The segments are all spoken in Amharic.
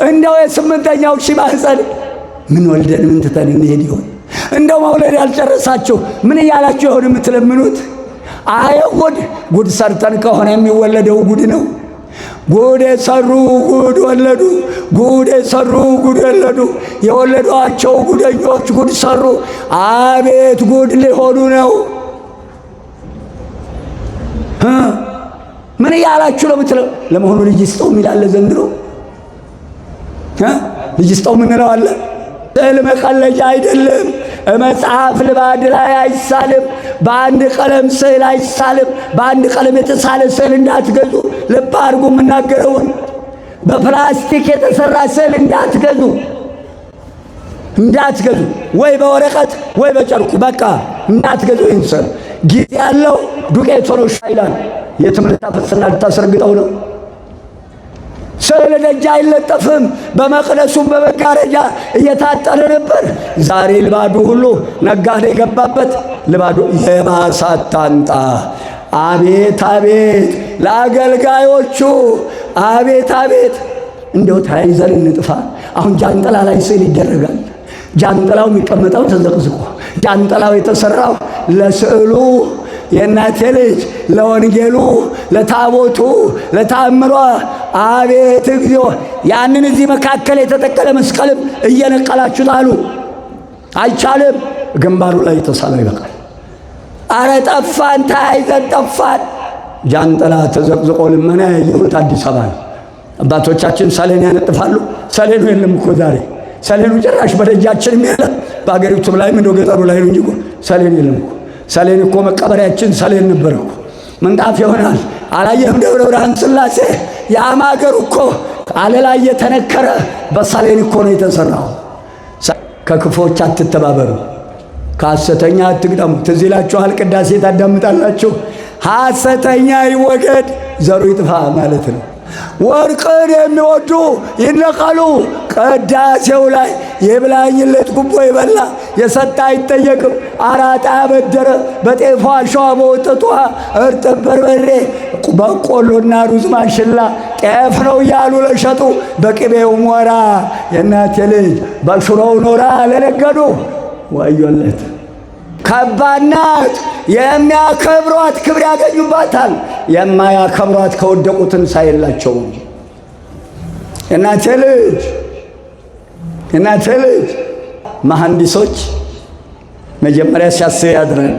እንደው የስምንተኛው ሺህ ማህፀን ምን ወልደን ምን ትተን እንሄድ ይሆን? እንደው መውለድ ያልጨረሳችሁ ምን እያላችሁ ይሆን የምትለምኑት? አይ ጉድ ሰርተን ከሆነ የሚወለደው ጉድ ነው። ጉድ የሰሩ ጉድ ወለዱ፣ ጉድ የሰሩ ጉድ ወለዱ። የወለዷቸው ጉደኞች ጉድ ሰሩ። አቤት ጉድ ሊሆኑ ነው። ምን እያላችሁ ነው የምትለው? ለመሆኑ ልጅ ስጠው የሚላለ ዘንድሮ ልጅ ስጠው ምንለው አለ? ስዕል መቀለጃ አይደለም። መጽሐፍ ልባድ ላይ አይሳልም። በአንድ ቀለም ስዕል አይሳልም። በአንድ ቀለም የተሳለ ስዕል እንዳትገዙ። ልብ አድርጉ የምናገረውን። በፕላስቲክ የተሰራ ስዕል እንዳትገዙ። ወይ በወረቀት ወይ በጨርቁ በቃ እንዳትገዙ። ይህን ስዕል ጊዜ ያለው ዱቄት ሆኖ ሻይላል። የትም ልታፈስና ልታስረግጠው ነው። ስዕል ደጅ አይለጠፍም። በመቅደሱም በመጋረጃ እየታጠረ ነበር። ዛሬ ልባዱ ሁሉ ነጋዴ የገባበት ልባዱ የባሰ ታንጣ። አቤት አቤት ለአገልጋዮቹ አቤት አቤት። እንደው ተያይዘን እንጥፋ። አሁን ጃንጥላ ላይ ስዕል ይደረጋል። ጃንጥላው የሚቀመጠው ተዘቅዝቆ፣ ጃንጥላው የተሰራው ለስዕሉ የእናቴ ልጅ ለወንጌሉ ለታቦቱ ለታምሯ። አቤት እግዚኦ! ያንን እዚህ መካከል የተተከለ መስቀልም እየነቀላችሁ ጣሉ። አይቻልም። ግንባሩ ላይ የተሳለው ይበቃል። አረ ጠፋን፣ ተያይዘን ጠፋን። ጃንጥላ ተዘቅዝቆ ልመና ያየሁት አዲስ አበባ ነው። አባቶቻችን ሰሌን ያነጥፋሉ። ሰሌኑ የለም እኮ ዛሬ። ሰሌኑ ጭራሽ በደጃችንም የለም። በአገሪቱም ላይ ምን ገጠሩ ላይ ነው እንጂ ሰሌን የለም እኮ። ሰሌን እኮ መቀበሪያችን ሰሌን ነበር እኮ። ምንጣፍ ይሆናል። አላየህም? ደብረ ብርሃን ሥላሴ የአማገሩ እኮ አለላ የተነከረ በሰሌን እኮ ነው የተሰራው። ከክፎች አትተባበሩ፣ ከሐሰተኛ አትግጠሙ። ትዝ ይላችኋል፣ ቅዳሴ ታዳምጣላችሁ። ሐሰተኛ ይወገድ ዘሩ ይጥፋ ማለት ነው። ወርቅን የሚወዱ ይነቀሉ። ቅዳሴው ላይ የብላኝለት ጉቦ ይበላ የሰጠ አይጠየቅም። አራጣ ያበደረ በጤፏ አሸዋ በወተቷ እርጥብ በርበሬ በቆሎና ሩዝ ማሽላ ጤፍ ነው እያሉ ለሸጡ በቅቤው ሞራ የእናቴ ልጅ በሽሮው ኖራ ለነገዱ ወዮለት። ከባድ ናት። የሚያከብሯት ክብር ያገኙባታል። የማያከብሯት ከወደቁ ትንሣኤ የላቸውም። የእናቴ ልጅ መሐንዲሶች መጀመሪያ ሲያስብ ያድራል።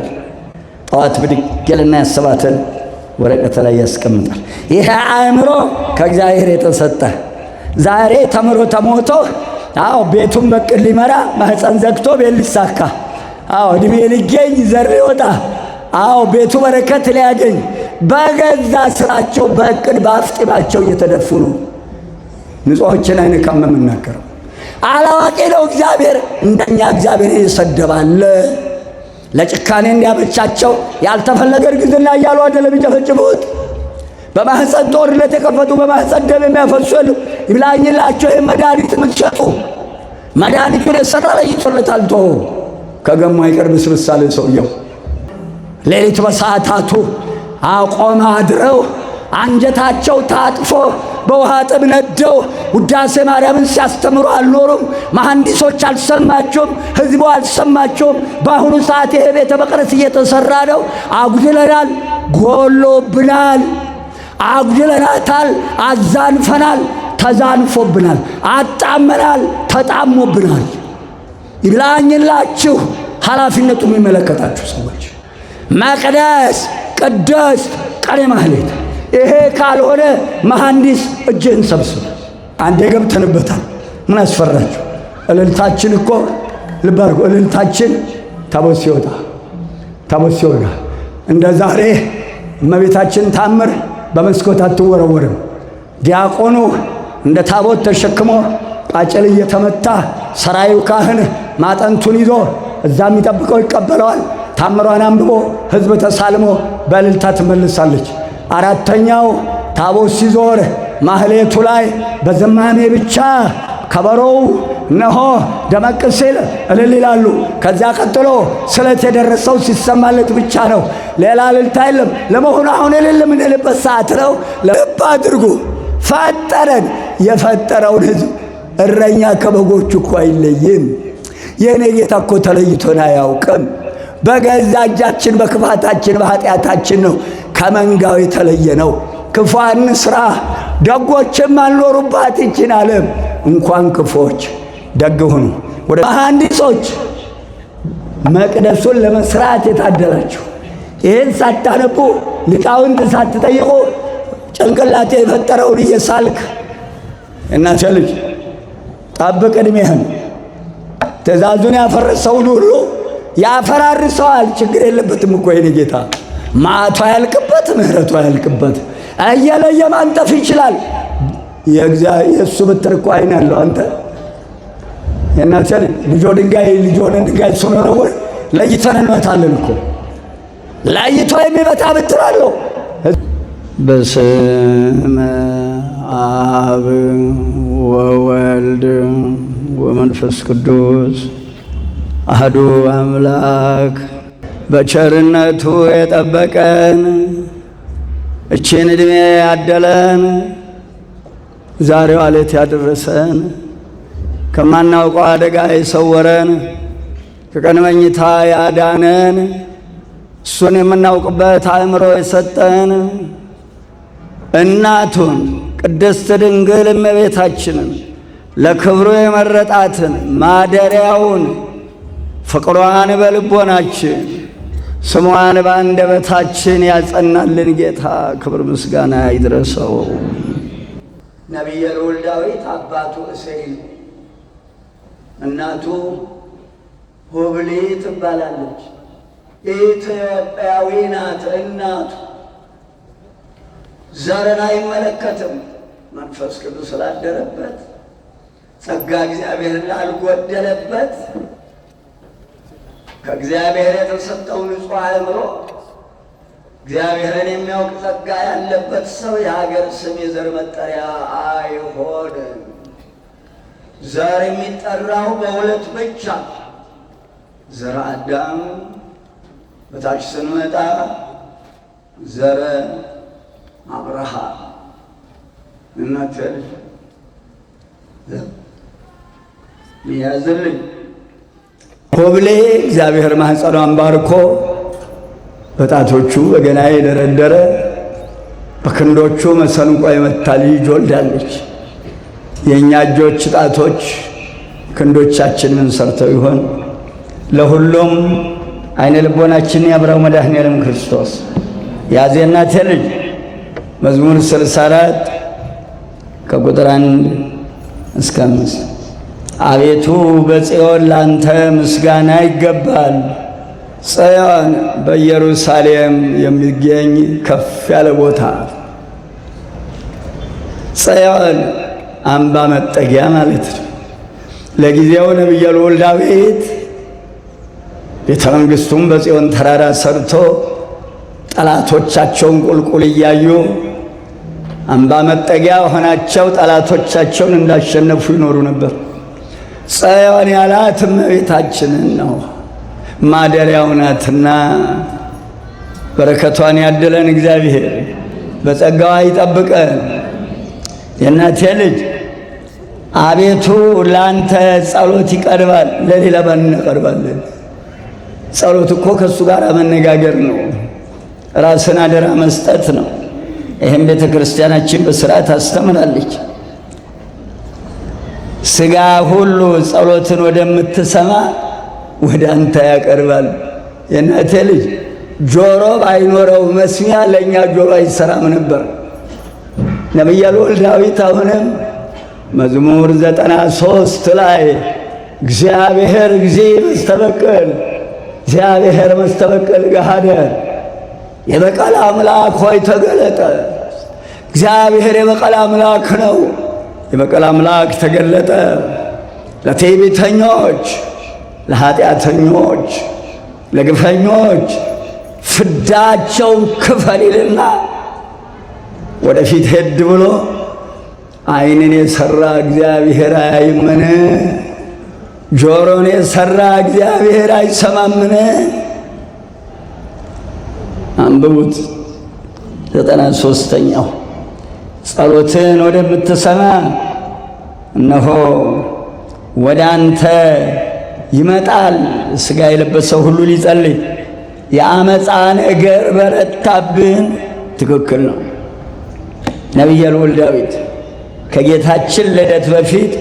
ጠዋት ብድግ ይልና ያሰባትን ወረቀት ላይ ያስቀምጣል። ይሄ አእምሮ ከእግዚአብሔር የተሰጠ ዛሬ ተምሮ ተሞቶ ቤቱን በቅል ሊመራ ማህፀን ዘግቶ ቤት ሊሳካ እድሜ ሊገኝ ዘር ሊወጣ ቤቱ በረከት ሊያገኝ በገዛ ስራቸው በእቅድ በአፍጢማቸው እየተደፉ ነው። ንጹሖችን አይነካም የምናገረው። አላዋቂ ነው እግዚአብሔር። እንደኛ እግዚአብሔር ይሰደባል። ለጭካኔ እንዲያመቻቸው ያልተፈለገ እርግዝና እያሉ አይደለም የሚጨፈጭፉት። በማህፀን ጦርነት የከፈቱ በማህፀን ደም የሚያፈሱ የሉ። ይብላኝላቸው። ይህ መድኃኒት የምትሸጡ መድኃኒቱን የሰራ ለይቶለታል። ከገማ አይቀርብ ስብሳለ ሰውየው ሌሊት በሰዓታቱ አቆም አድረው አንጀታቸው ታጥፎ በውሃ ጥም ነደው ውዳሴ ማርያምን ሲያስተምሩ አልኖሩም። መሐንዲሶች አልሰማቸውም። ህዝቡ አልሰማቸውም። በአሁኑ ሰዓት ይሄ ቤተ መቅደስ እየተሰራ ነው። አጉድለናል፣ ጎሎብናል፣ አጉድለናታል፣ አዛንፈናል፣ ተዛንፎብናል፣ አጣመናል፣ ተጣሞብናል። ይብላኝላችሁ ኃላፊነቱ የሚመለከታችሁ ሰዎች መቅደስ ቅዱስ ቀኔ ማህሌት ይሄ ካልሆነ መሐንዲስ እጅህን ሰብስብ። አንዴ ገብተንበታል። ምን አስፈራችሁ? እልልታችን እኮ ልብ አድርጎ እልልታችን ታቦት ሲወጣ እንደ ዛሬ እመቤታችን ታምር በመስኮት አትወረወርም። ዲያቆኑ እንደ ታቦት ተሸክሞ ቃጭል እየተመታ ሰራዩ ካህን ማጠንቱን ይዞ እዛ የሚጠብቀው ይቀበለዋል። ታምሯን አንብቦ ህዝብ ተሳልሞ በእልልታ ትመልሳለች። አራተኛው ታቦት ሲዞር ማህሌቱ ላይ በዝማሜ ብቻ ከበሮው እነሆ ደመቅ ሲል እልል ይላሉ። ከዚያ ቀጥሎ ስለት የደረሰው ሲሰማለት ብቻ ነው። ሌላ እልልታ የለም። ለመሆኑ አሁን እልል የምንልበት ሰዓት ነው። ልብ አድርጉ። ፈጠረን። የፈጠረውን ህዝብ እረኛ ከበጎቹ እኮ አይለይም። የኔ ጌታ እኮ ተለይቶን አያውቅም። በገዛ እጃችን በክፋታችን በኃጢአታችን ነው ከመንጋው የተለየ ነው። ክፉ አንስራ፣ ደጎችም አልኖሩባት ይችን ዓለም። እንኳን ክፎች ደግ ሁኑ። ወደ መሐንዲሶች መቅደሱን ለመስራት የታደላችሁ ይህን ሳታነቡ ሊቃውንት ሳትጠይቁ ጭንቅላቴ የፈጠረውን እየሳልክ እናቴ ልጅ ጠብቅ ዕድሜህን። ትእዛዙን ያፈረሰውን ሁሉ ያፈራርሰዋል። ችግር የለበትም እኮ የኔ ጌታ። መዓቱ አያልቅበት፣ ምሕረቱ አያልቅበት። እየለየ ማንጠፍ ይችላል። የእሱ ብትር እኮ አይን ያለው አንተ የእናቴ ልጆ ድንጋይ ልጆ ድንጋይ እሱ ነው። ለይተን እንመታለን እኮ ለይቶ የሚመታ ብትር አለው። በስመ አብ ወወልድ ወመንፈስ ቅዱስ አሐዱ አምላክ በቸርነቱ የጠበቀን እችን ዕድሜ ያደለን ዛሬዋ ዕለት ያደረሰን ከማናውቀው አደጋ የሰወረን ከቀን መኝታ ያዳነን እሱን የምናውቅበት አእምሮ የሰጠን እናቱን ቅድስት ድንግል እመቤታችንን ለክብሩ የመረጣትን ማደሪያውን ፍቅሯን በልቦናችን ስሟን በአንደበታችን ያጸናልን ጌታ ክብር ምስጋና ይድረሰው። ነቢየ ልዑል ዳዊት አባቱ እሴይ፣ እናቱ ሁብሊ ትባላለች። ኢትዮጵያዊ ናት እናቱ። ዘርን አይመለከትም። መንፈስ ቅዱስ ስላደረበት ጸጋ እግዚአብሔር ላልጎደለበት ከእግዚአብሔር የተሰጠው ንጹሕ አእምሮ እግዚአብሔርን የሚያውቅ ጸጋ ያለበት ሰው የሀገር ስም የዘር መጠሪያ አይሆንም። ዘር የሚጠራው በሁለት ብቻ፣ ዘረ አዳም፣ በታች ስንመጣ ዘረ አብርሃም። እናትል ሚያዝልኝ ሁብሌ እግዚአብሔር ማኅፀኗን ባርኮ በጣቶቹ በገና የደረደረ በክንዶቹ መሰንቆ የመታ ልጅ ወልዳለች። የእኛ እጆች ጣቶች ክንዶቻችን ምን ሰርተው ይሆን? ለሁሉም አይነ ልቦናችን ያብራው መድኃኔዓለም ክርስቶስ። ያዜ እናቴ ልጅ መዝሙር 64 ከቁጥር 1 እስከ 5 አቤቱ በጽዮን ላንተ ምስጋና ይገባል። ጽዮን በኢየሩሳሌም የሚገኝ ከፍ ያለ ቦታ። ጽዮን አምባ መጠጊያ ማለት ነው። ለጊዜው ነቢየ ልዑል ዳዊት ቤተ መንግሥቱን በጽዮን ተራራ ሰርቶ ጠላቶቻቸውን ቁልቁል እያዩ አምባ መጠጊያ ሆናቸው ጠላቶቻቸውን እንዳሸነፉ ይኖሩ ነበር። ጽዮን ያላት እመቤታችንን ነው። ማደሪያው ናትና በረከቷን ያድለን እግዚአብሔር፣ በጸጋዋ ይጠብቀን። የእናቴ ልጅ አቤቱ ላንተ ጸሎት ይቀርባል፣ ለሌላ ማን እንቀርባለን? ጸሎት እኮ ከእሱ ጋር መነጋገር ነው፣ ራስን አደራ መስጠት ነው። ይህም ቤተ ክርስቲያናችን በሥርዓት ታስተምራለች። ሥጋ ሁሉ ጸሎትን ወደምትሰማ ወደ አንተ ያቀርባል። የእናቴ ልጅ ጆሮ ባይኖረው መስሚያ ለእኛ ጆሮ አይሰራም ነበር። ነቢየ ልዑል ዳዊት አሁንም መዝሙር 93 ላይ እግዚአብሔር እግዚእ መስተበቅል፣ እግዚአብሔር መስተበቅል ገሃደ፣ የበቀል አምላክ ሆይ ተገለጠ። እግዚአብሔር የበቀል አምላክ ነው። የበቀል አምላክ ተገለጠ። ለትዕቢተኞች፣ ለኃጢአተኞች፣ ለግፈኞች ፍዳቸውን ክፈል ይልና ወደፊት ሄድ ብሎ ዓይንን የሠራ እግዚአብሔር አያይምን? ጆሮን የሠራ እግዚአብሔር አይሰማምን? አንብቡት 93ኛው ጸሎትን ወደምትሰማ እነሆ ወደ አንተ ይመጣል ሥጋ የለበሰው ሁሉ ሊጸልይ የአመፃ ነገር በረታብን። ትክክል ነው። ነቢየ ልዑል ዳዊት ከጌታችን ልደት በፊት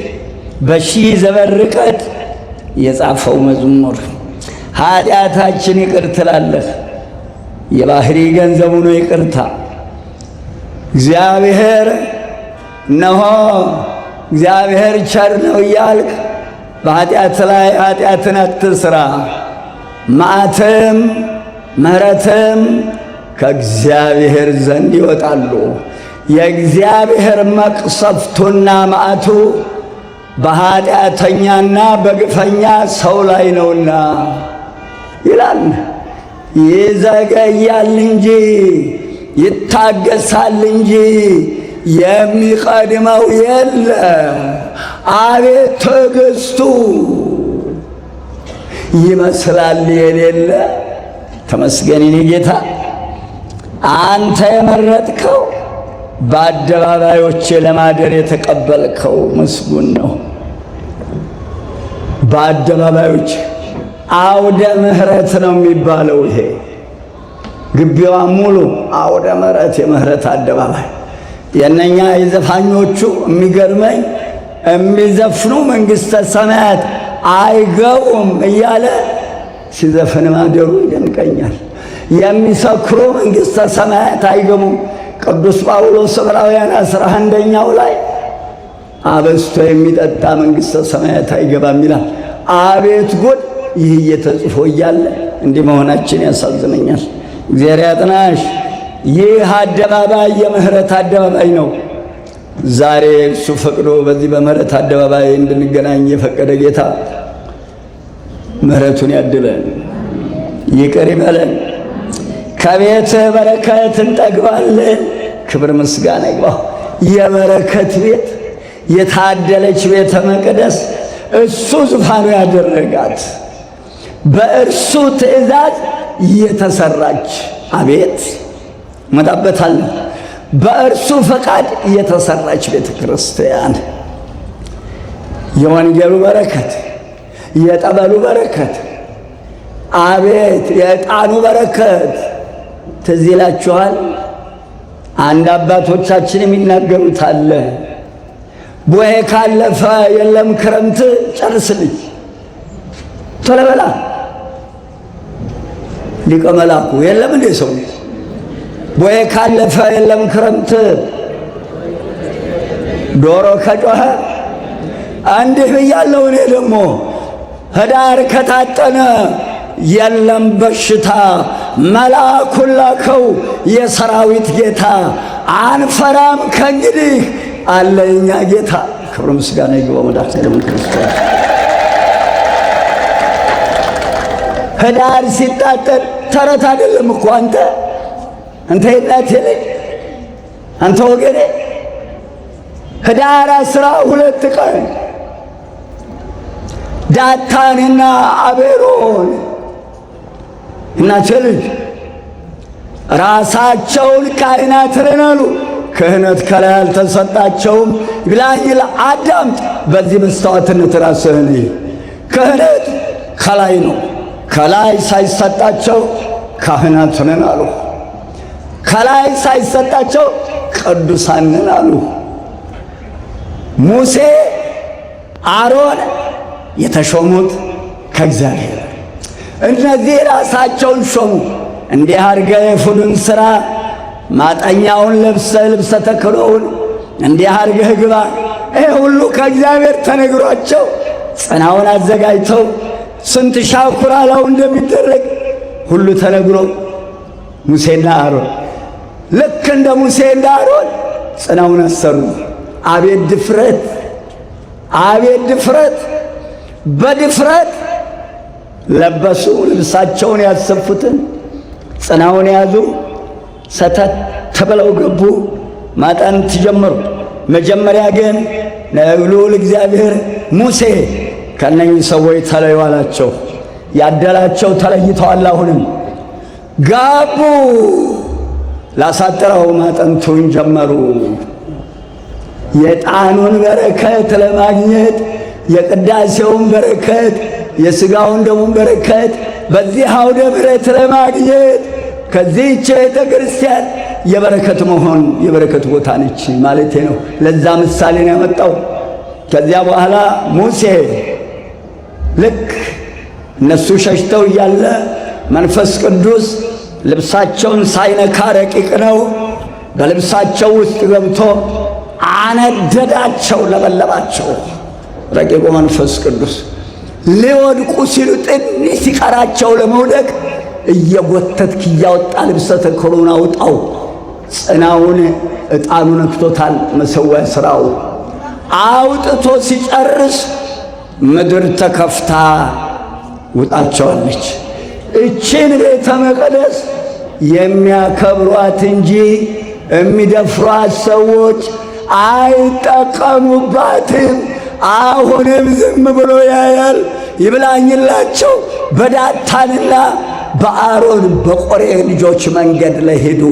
በሺህ ዘመን ርቀት የጻፈው መዝሙር ኃጢአታችን ይቅር ትላለህ፣ የባህሪ ገንዘቡ ነው ይቅርታ። እግዚአብሔር እነሆ እግዚአብሔር ቸር ነው እያልክ በኃጢአት ላይ ኃጢአትን አትስራ። መዓትም ምሕረትም ከእግዚአብሔር ዘንድ ይወጣሉ። የእግዚአብሔር መቅሰፍቱና መዓቱ በኃጢአተኛና በግፈኛ ሰው ላይ ነውና ይላል። ይዘገያል እንጂ ይታገሳል እንጂ የሚቀድመው የለ። አቤት ትዕግሥቱ ይመስላል የሌለ። ተመስገን የኔ ጌታ፣ አንተ የመረጥከው በአደባባዮች ለማደር የተቀበልከው ምስጉን ነው። በአደባባዮች አውደ ምሕረት ነው የሚባለው። ይሄ ግቢዋ ሙሉ አውደ ምሕረት፣ የምሕረት አደባባይ። የእነኛ የዘፋኞቹ የሚገርመኝ የሚዘፍኑ መንግሥተ ሰማያት አይገቡም እያለ ሲዘፍን ማደሩ ይደንቀኛል። የሚሰክሩ መንግሥተ ሰማያት አይገቡም። ቅዱስ ጳውሎስ ዕብራውያን 11ኛው ላይ አበስቶ የሚጠጣ መንግሥተ ሰማያት አይገባም ይላል። አቤት ጉድ! ይህ እየተጽፎ እያለ እንዲህ መሆናችን ያሳዝነኛል። እግዚአብሔር ያጥናሽ። ይህ አደባባይ የምሕረት አደባባይ ነው። ዛሬ እሱ ፈቅዶ በዚህ በምሕረት አደባባይ እንድንገናኝ የፈቀደ ጌታ ምሕረቱን ያድለን፣ ይቅር ይበለን። ከቤት በረከት እንጠግባለን። ክብር ምስጋና ይግባው። የበረከት ቤት፣ የታደለች ቤተ መቅደስ እሱ ዙፋኑ ያደረጋት በእርሱ ትእዛዝ የተሰራች፣ አቤት መጣበታለሁ፣ በእርሱ ፈቃድ የተሰራች ቤተ ክርስቲያን የወንጌሉ በረከት፣ የጠበሉ በረከት፣ አቤት የዕጣኑ በረከት ትዝ ይላችኋል። አንድ አባቶቻችን የሚናገሩት አለ። ቦሄ ካለፈ የለም ክረምት፣ ጨርስልኝ ቶሎ በላ። ሊቀ መላኩ የለም እንዴ ሰው ቦሄ ካለፈ የለም ክረምት፣ ዶሮ ከጮኸ እንዲህ ብያለሁ እኔ ደግሞ ህዳር ከታጠነ የለም በሽታ፣ መልአኩን ላከው የሰራዊት ጌታ። አንፈራም ከእንግዲህ አለ የኛ ጌታ። ክብር ምስጋና ይግባው መድኃኔዓለም ክርስቶስ። ህዳር ሲታጠን ተረት አይደለም እኮ አንተ የእናቴ ልጅ አንተ ወገኔ፣ ህዳር 12 ቀን ዳታንና አቤሮን እናቴ ልጅ ራሳቸውን ካህናት ነን። ክህነት ከላይ አልተሰጣቸውም ብላኝ አዳምጥ። በዚህ መስታወትነት ራስህን ክህነት ከላይ ነው። ከላይ ሳይሰጣቸው ካህናት ነን አሉ። ከላይ ሳይሰጣቸው ቅዱሳን ነን አሉ። ሙሴ አሮን የተሾሙት ከእግዚአብሔር፣ እነዚህ ራሳቸውን ሾሙ። እንዲህ አድርገህ የፉዱን ሥራ ማጠኛውን ልብሰ ተክህኖውን እንዲህ አድርገህ ግባ። ይህ ሁሉ ከእግዚአብሔር ተነግሯቸው ጽናውን አዘጋጅተው ስንት ሻኩራላው እንደሚደረግ ሁሉ ተነግሮ ሙሴና አሮን ልክ እንደ ሙሴ እንደ አሮን ጽናውን አሰሩ። አቤት ድፍረት! አቤት ድፍረት! በድፍረት ለበሱ። ልብሳቸውን ያሰፉትን ጽናውን ያዙ። ሰተት ተብለው ገቡ። ማጠንት ጀመሩ። መጀመሪያ ግን ልዑል እግዚአብሔር ሙሴ ከእነኚህ ሰዎች ተለዩ አላቸው። ያደላቸው ተለይተዋል። አሁንም ገቡ። ላሳጥረው ማጠንቱን ጀመሩ። የዕጣኑን በረከት ለማግኘት የቅዳሴውን በረከት የሥጋውን ደሙን በረከት በዚህ አውደ ምሕረት ለማግኘት ከዚህች ቤተ ክርስቲያን የበረከት መሆን የበረከት ቦታ ነች ማለቴ ነው። ለዛ ምሳሌ ነው ያመጣው። ከዚያ በኋላ ሙሴ ልክ እነሱ ሸሽተው እያለ መንፈስ ቅዱስ ልብሳቸውን ሳይነካ ረቂቅ ነው፣ በልብሳቸው ውስጥ ገብቶ አነደዳቸው፣ ለበለባቸው። ረቂቁ መንፈስ ቅዱስ ሊወድቁ ሲሉ ትንሽ ሲቀራቸው ለመውደቅ እየጎተትክ እያወጣ ልብሰ ተክህኖን አውጣው። ጽናውን ዕጣኑ ነክቶታል። መሠዊያ ሥራው አውጥቶ ሲጨርስ ምድር ተከፍታ ውጣቸዋለች። እችን ቤተ መቅደስ የሚያከብሯት እንጂ የሚደፍሯት ሰዎች አይጠቀሙባትም። አሁንም ዝም ብሎ ያያል። ይብላኝላቸው በዳታንና በአሮን በቆሬ ልጆች መንገድ ላይ ሄዱ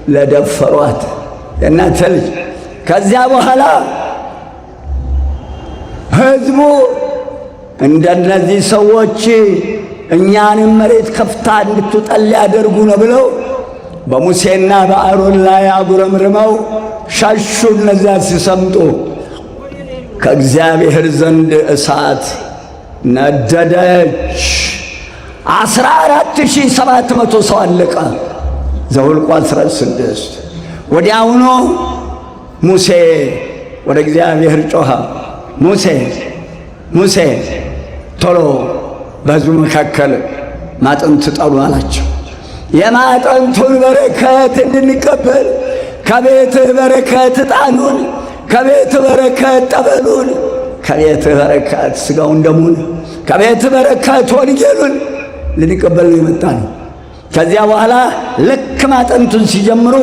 ለደፈሯት የእናንተ ልጅ። ከዚያ በኋላ ሕዝቡ እንደነዚህ ሰዎች እኛንም መሬት ከፍታ እንድትውጠል ሊያደርጉ ነው ብለው በሙሴና በአሮን ላይ አጉረምርመው ሸሹ። እነዚያ ሲሰምጡ ከእግዚአብሔር ዘንድ እሳት ነደደች። 14,700 ሰው አለቀ። ዘኍልቍ 16 ወዲያውኑ ሙሴ ወደ እግዚአብሔር ጮኸ። ሙሴ ሙሴ ቶሎ በሕዝቡ መካከል ማጠንት ጣሉ አላቸው። የማጠንቱን በረከት እንድንቀበል ከቤትህ በረከት ዕጣኑን፣ ከቤትህ በረከት ጠበሉን፣ ከቤትህ በረከት ሥጋውን ደሙን፣ ከቤትህ በረከት ወንጌሉን ልንቀበል ነው የመጣ ነው። ከዚያ በኋላ ልክ ማጠንቱን ሲጀምሩ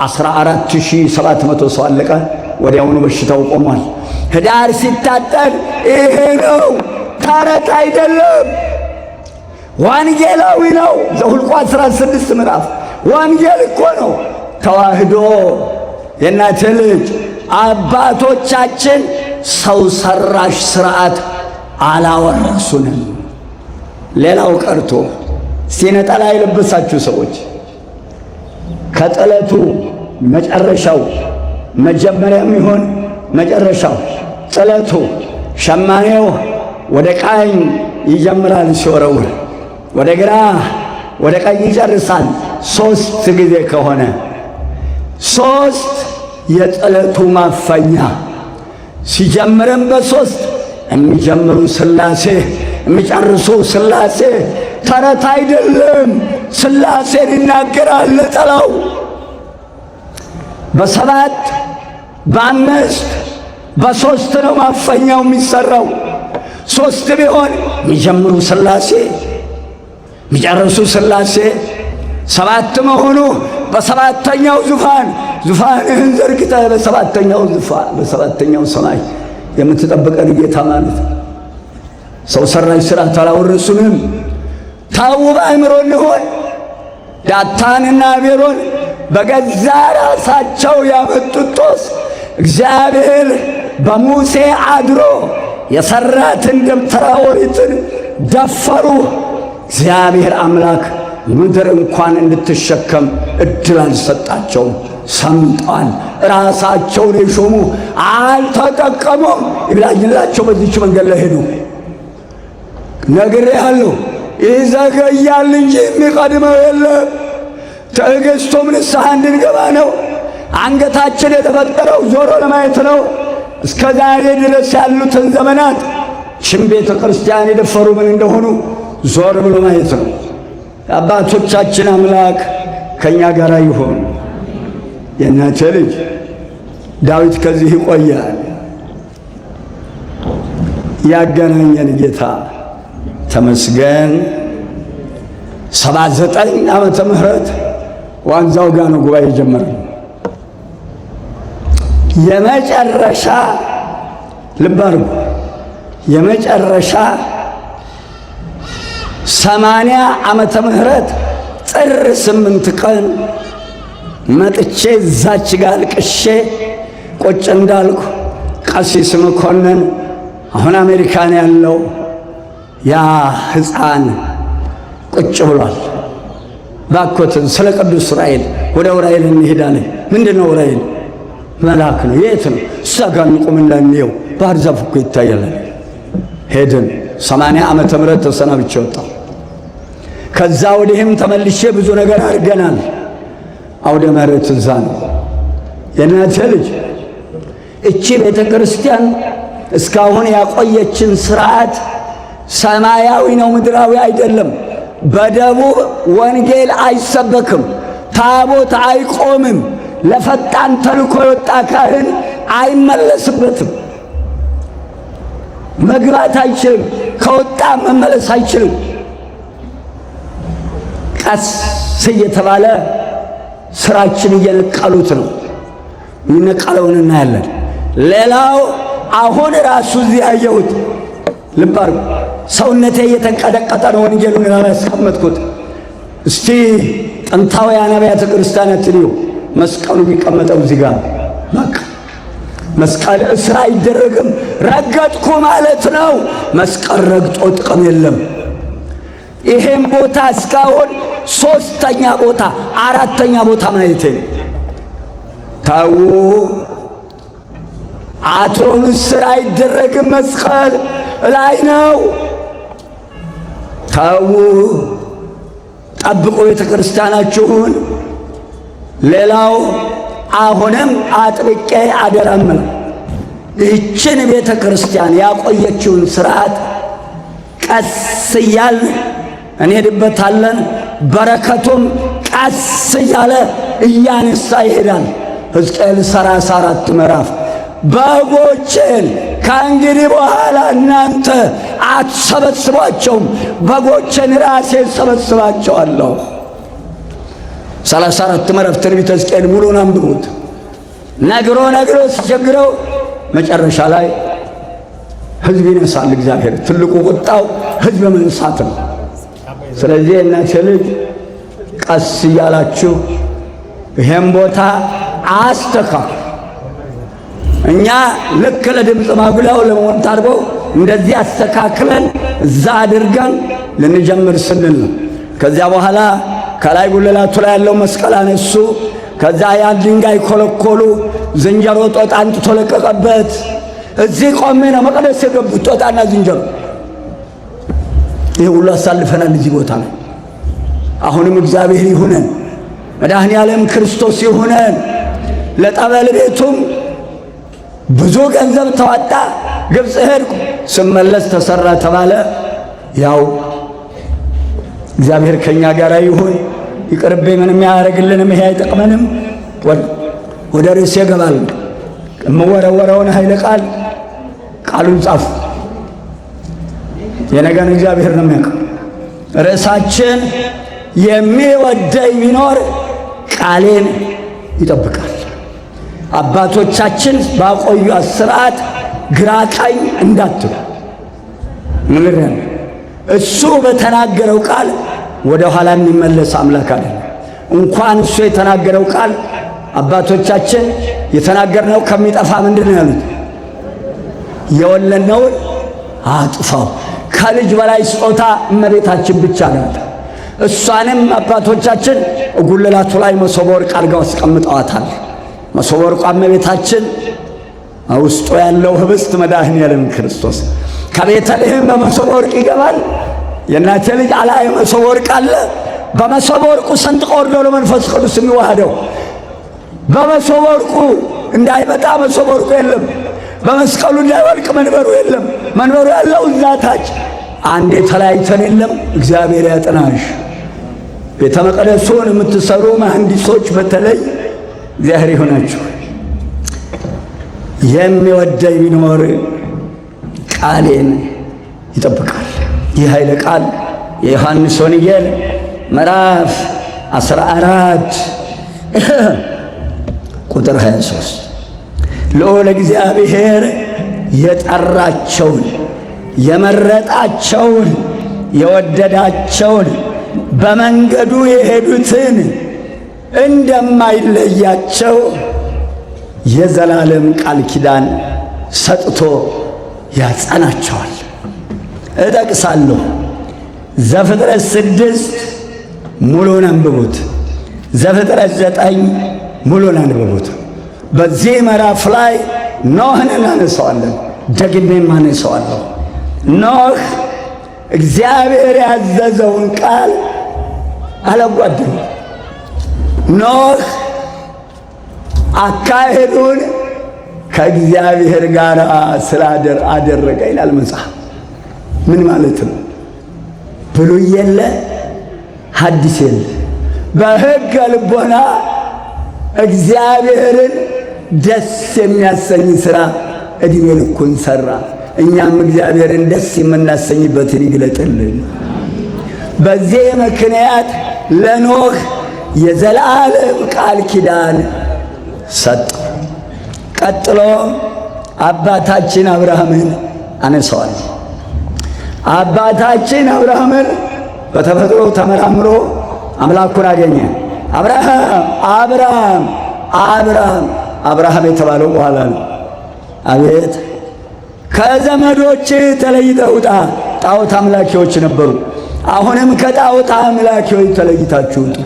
14,700 ሰው አለቀ። ወዲያውኑ በሽታው ቆሟል። ኅዳር ሲታጠን ይሄ ነው፣ ተረት አይደለም፣ ወንጌላዊ ነው። ዘኍልቍ 16 ምዕራፍ ወንጌል እኮ ነው። ተዋህዶ የእናቴ ልጅ አባቶቻችን ሰው ሰራሽ ሥርዓት አላወረሱንም። ሌላው ቀርቶ ነጠላ የለበሳችሁ ሰዎች ከጥለቱ መጨረሻው መጀመሪያም ይሆን መጨረሻው ጥለቱ ሸማኔው ወደ ቀኝ ይጀምራል ሲወረውር፣ ወደ ግራ ወደ ቀኝ ይጨርሳል። 3 ጊዜ ከሆነ 3 የጥለቱ ማፈኛ ሲጀምርም በ3 የሚጀምሩ ሥላሴ የሚጨርሱ ሥላሴ ተረት አይደለም። ሥላሴን ይናገራል ነጠላው። በ7 በ5 በ3 ነው ማፈኛው የሚሰራው። 3 ቢሆን የሚጀምሩ ሥላሴ የሚጨርሱ ሥላሴ፣ 7 መሆኑ በ7ኛው ዙፋን ዙፋንህን ዘርግተህ በ7ኛው ዙፋን በ7ኛው ሰማይ የምትጠብቀን ጌታ ማለት ነው። ሰው ሰራሽ ሥርዓት አላወረሱንም። ታው በአእምሮ እንሆን። ዳታንና አቤሮን በገዛ ራሳቸው ያመጡት ጦስ እግዚአብሔር በሙሴ አድሮ የሰራትን ደብተራ ኦሪትን ደፈሩ። እግዚአብሔር አምላክ ምድር እንኳን እንድትሸከም እድል አልሰጣቸውም። ሰምጠዋል። ራሳቸውን የሾሙ አልተጠቀሙም። ይብላኝላቸው በዚች መንገድ ላይ ሄዱ። ነግሬሃለሁ፣ ይዘገያል እንጂ የሚቀድመው የለም። ትዕግሥቱም ንስሐ እንድንገባ ነው። አንገታችን የተፈጠረው ዞሮ ለማየት ነው። እስከ ዛሬ ድረስ ያሉትን ዘመናት ችን ቤተ ክርስቲያን የደፈሩ ምን እንደሆኑ ዞር ብሎ ማየት ነው። የአባቶቻችን አምላክ ከእኛ ጋር ይሆን። የእናቴ ልጅ ዳዊት ከዚህ ይቆያል። ያገናኘን ጌታ ተመስገን። 79 ዓመተ ምህረት ዋንዛው ጋር ነው ጉባኤ የጀመረው። የመጨረሻ ልብ አድርጉ፣ የመጨረሻ 80 ዓመተ ምህረት ጥር 8 ቀን መጥቼ እዛች ጋር አልቅሼ ቁጭ እንዳልኩ ቀሲስ መኮንን አሁን አሜሪካን ያለው ያ ሕፃን ቁጭ ብሏል። ባኮትን ስለ ቅዱስ ዑራኤል ወደ ዑራኤል እንሄዳለን። ምንድነው ዑራኤል? መልአክ ነው። የት ነው? ሰጋን ቁምና እንየው። ባህር ዛፍ እኮ ይታያል። ሄድን። 80 ዓመተ ምህረት ተሰናብቼ ወጣሁ። ከዛ ወዲህም ተመልሼ ብዙ ነገር አድርገናል። አውደ ምሕረት እዛ ነው። የእናቴ ልጅ እቺ ቤተ ክርስቲያን እስካሁን ያቆየችን ስርዓት ሰማያዊ ነው፣ ምድራዊ አይደለም። በደቡብ ወንጌል አይሰበክም፣ ታቦት አይቆምም፣ ለፈጣን ተልኮ የወጣ ካህን አይመለስበትም፣ መግባት አይችልም፣ ከወጣ መመለስ አይችልም። ቀስ እየተባለ ስራችን እየነቀሉት ነው። የሚነቀለውን እናያለን። ሌላው አሁን ራሱ እዚህ ያየሁት ልብ አድርጉ። ሰውነቴ እየተንቀጠቀጠ ነው ወንጌሉን ያስቀመጥኩት። እስቲ ጥንታውያን አብያተ ክርስቲያናት ልዩ መስቀሉ የሚቀመጠው እዚህ ጋር በቃ መስቀል እስራ አይደረግም። ረገጥኩ ማለት ነው። መስቀል ረግጦ ጥቅም የለም። ይሄን ቦታ እስካሁን 3ኛ ቦታ 4ኛ ቦታ ማየቴ ነው። ታው አትሮንስ ስራ አይደረግም። መስቀል ላይ ነው። ታው ጠብቁ ቤተ ክርስቲያናችሁን። ሌላው አሁንም አጥብቄ አደራምነው ይህችን ቤተ ክርስቲያን ያቆየችውን ስርዓት ቀስ እያልን እንሄድበታለን። በረከቱም ቀስ እያለ እያነሳ ይሄዳል። ሕዝቅኤል 34 ምዕራፍ በጎቼን ከእንግዲህ በኋላ እናንተ አትሰበስቧቸውም፣ በጎቼን ራሴ ሰበስባቸዋለሁ። 34 ምዕራፍ ትንቢተ ሕዝቅኤል ሙሉን አንብቡት። ነግሮ ሲቸግረው መጨረሻ ላይ ሕዝብ ይነሳል። እግዚአብሔር ትልቁ ቁጣው ሕዝብ መንሳት ነው። ስለዚህ እናቴ ልጅ ቀስ እያላችሁ ይሄን ቦታ አስተካክሉ። እኛ ልክ ለድምፅ ማጉላው ለመሆን ታርበው እንደዚህ አስተካክለን እዛ አድርገን ልንጀምር ስንል ነው። ከዚያ በኋላ ከላይ ጉልላቱ ላይ ያለው መስቀል አነሱ። ከዛ ያን ድንጋይ ኮለኮሉ። ዝንጀሮ ጦጣ አንጥቶ ለቀቀበት። እዚህ ቆሜ ነው መቅደስ የገቡት ጦጣና ዝንጀሮ። ይህ ሁሉ አሳልፈናል እዚህ ቦታ ላይ። አሁንም እግዚአብሔር ይሁነን፣ መድኃኔ ዓለም ክርስቶስ ይሁነን። ለጠበል ቤቱም ብዙ ገንዘብ ተዋጣ። ግብፅ ሄድኩ፣ ስመለስ ተሰራ ተባለ። ያው እግዚአብሔር ከኛ ጋር ይሁን። ይቅርብኝ፣ ምንም ያደርግልንም፣ ይሄ አይጠቅመንም። ወደ ርዕሴ እገባለሁ። የምወረወረውን ኃይለ ቃሉን ጻፉ። የነገን እግዚአብሔር ነው የሚያውቀው። ርዕሳችን የሚወደኝ ቢኖር ቃሌን ይጠብቃል። አባቶቻችን ባቆዩ ስርዓት ግራ ቀኝ እንዳትሉ ምንድነው? እሱ በተናገረው ቃል ወደ ኋላ የሚመለስ አምላክ አይደለም። እንኳን እሱ የተናገረው ቃል አባቶቻችን የተናገርነው ከሚጠፋ ምንድነው ያሉት? የወለድነውን አጥፋው። ከልጅ በላይ ስጦታ እመቤታችን ብቻ ናት። እሷንም አባቶቻችን ጉልላቱ ላይ መሶበ ወርቅ አድርገው አስቀምጠዋታል። መሶበ ወርቋ እመቤታችን ውስጡ ያለው ህብስት መድኃኔ ዓለም ክርስቶስ ከቤተልሔም በመሶበ ወርቅ ይገባል። የእናቴ ልጅ አላይ መሶበ ወርቅ አለ። በመሶበ ወርቁ ሰንጥቆ ወርዶ ለመንፈስ ቅዱስ የሚዋሃደው በመሶበ ወርቁ እንዳይመጣ መሶበ ወርቁ የለም። በመስቀሉ እንዳይወድቅ መንበሩ የለም። መንበሩ ያለው እዛ ታች። አንዴ ተለያይተን የለም። እግዚአብሔር ያጥናሽ። ቤተ መቅደሱን የምትሰሩ መሐንዲሶች በተለይ እግዚአብሔር ይሆናችሁ። የሚወደኝ ቢኖር ቃሌን ይጠብቃል። ይህ ኃይለ ቃል የዮሐንስ ወንጌል ምዕራፍ 14 ቁጥር 23 ልዑል እግዚአብሔር የጠራቸውን የመረጣቸውን የወደዳቸውን በመንገዱ የሄዱትን እንደማይለያቸው የዘላለም ቃል ኪዳን ሰጥቶ ያጸናቸዋል። እጠቅሳለሁ። ዘፍጥረት 6 ሙሉን አንብቡት። ዘፍጥረት 9 ሙሉን አንብቡት። በዚህ ምዕራፍ ላይ ኖህን እናነሳዋለን። ደግሜም አነሳዋለሁ። ኖህ እግዚአብሔር ያዘዘውን ቃል አላጓደለም። ኖህ አካሄዱን ከእግዚአብሔር ጋር አደረገ ይላል መጽሐፍ። ምን ማለት ነው? ብሉይ የለ ሐዲስ የለ። በሕገ ልቦና እግዚአብሔርን ደስ የሚያሰኝ ሥራ ዕድሜ ልኩን ሠራ። እኛም እግዚአብሔርን ደስ የምናሰኝበትን ይግለጥልን። በዚህ ምክንያት ለኖህ የዘላለም ቃል ኪዳን ሰጠው። ቀጥሎ አባታችን አብርሃምን አነሳዋል። አባታችን አብርሃምን በተፈጥሮ ተመራምሮ አምላኩን አገኘ። አብርሃም የተባለው በኋላ ነው። አቤት ከዘመዶች ተለይተህ ውጣ። ጣዖት አምላኪዎች ነበሩ። አሁንም ከጣዖት አምላኪዎች ተለይታችሁ ውጡ።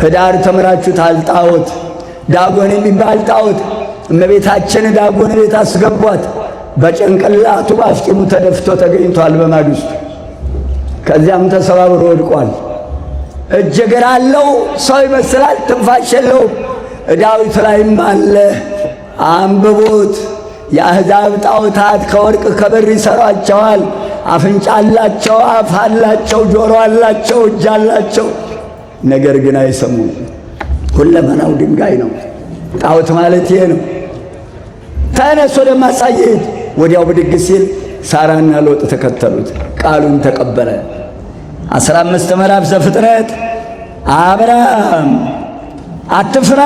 ህዳር ተምራችሁታል። ጣዖት ዳጎን የሚባል ጣዖት እመቤታችን ዳጎን ቤት አስገቧት። በጭንቅላቱ ባፍጢሙ ተደፍቶ ተገኝቷል በማግስቱ። ከዚያም ተሰባብሮ ወድቋል። እጅ እግር አለው፣ ሰው ይመስላል፣ ትንፋሽ የለውም። ዳዊት ላይም አለ። አንብቡት። የአሕዛብ ጣዖታት ከወርቅ ከብር ይሠሯቸዋል። አፍንጫ አላቸው፣ አፍ አላቸው፣ ጆሮ አላቸው፣ እጅ አላቸው። ነገር ግን አይሰሙም። ሁለመናው ድንጋይ ነው። ጣዖት ማለት ይሄ ነው። ተነስ ወደማሳየት። ወዲያው ብድግ ሲል ሳራና ሎጥ ተከተሉት። ቃሉን ተቀበለ። 15 ምዕራፍ ዘፍጥረት አብርሃም አትፍራ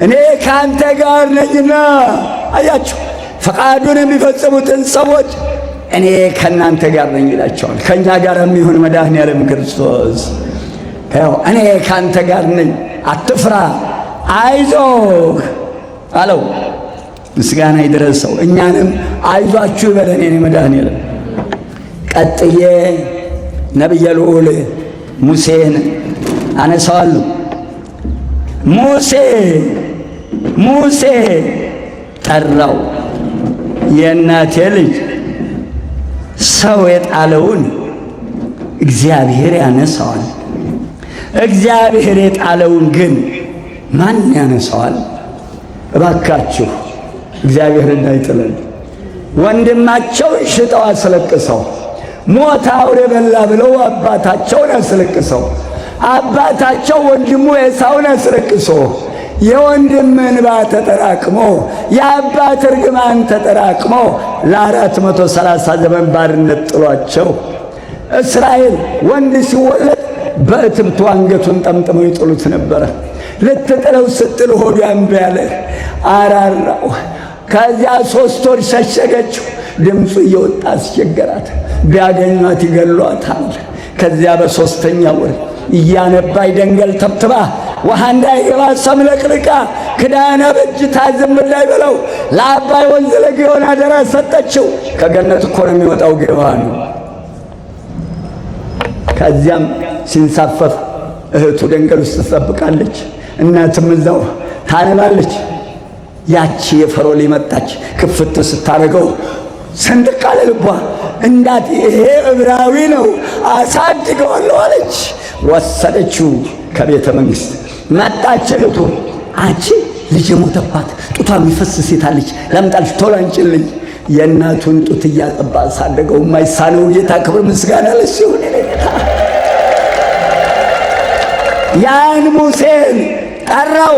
እኔ ከአንተ ጋር ነኝና። አያችሁ፣ ፈቃዱን የሚፈጽሙትን ሰዎች እኔ ከእናንተ ጋር ነኝ ይላቸዋል። ከእኛ ጋር የሚሆን መድኃኔዓለም ክርስቶስ ያው እኔ ከአንተ ጋር ነኝ፣ አትፍራ፣ አይዞህ አለው። ምስጋና ይድረሰው። እኛንም አይዟችሁ ይበለን የኔ መድኃኔዓለም። ቀጥዬ ነቢየ ልዑል ሙሴን አነሳዋለሁ። ሙሴ ጠራው። የእናቴ ልጅ ሰው የጣለውን እግዚአብሔር ያነሳዋል፣ እግዚአብሔር የጣለውን ግን ማን ያነሳዋል? እባካችሁ እግዚአብሔር እንዳይጥለን። ወንድማቸውን ሽጠው አስለቅሰው ሞት አውሬ በላ ብለው አባታቸውን አስለቅሰው አባታቸው ወንድሙ ኤሳውን አስለቅሶ የወንድም እንባ ተጠራቅሞ የአባት እርግማን ተጠራቅሞ ለ430 ዘመን ባርነት ጥሏቸው እስራኤል ወንድ ሲወለድ በእትብቱ አንገቱን ጠምጥመው ይጥሉት ነበረ። ልትጥለው ስትል ሆዱ እምቢ አለ፣ አራራው። ከዚያ 3 ወር ሸሸገችው። ድምፁ እየወጣ አስቸገራት። ቢያገኟት ይገሏታል። ከዚያ በ3ኛ ወር እያነባይ ደንገል ተብትባ ውሃ እንዳይገባ ሰምለቅልቃ ክዳነ በእጅታ ዝም እንዳይበለው ለአባይ ወንዝ ለግዮን አደራ ሰጠችው። ከገነት እኮ ነው የሚወጣው ግዮን። ከዚያም ሲንሳፈፍ እህቱ ደንገል ውስጥ ትጠብቃለች፣ እናትም እዛው ታነባለች። ያቺ የፈርዖን መጣች። ክፍት ስታደርገው ሰንደቅ አለ ልቧ። እንዳት ይሄ ዕብራዊ ነው አሳድገዋለሁ አለች። ወሰደችው ከቤተ መንግሥት። መጣች እህቱ። አንቺ ልጅ ሞተባት ጡቷ የሚፈስ ሴት አለች፣ ላምጣልሽ፣ ቶሎ አንጭልኝ። የእናቱን ጡት እያጠባ አሳደገው የማይሳነው ጌታ ክብር ምስጋና ለእሱ ይሁን። ያን ሙሴን ጠራው።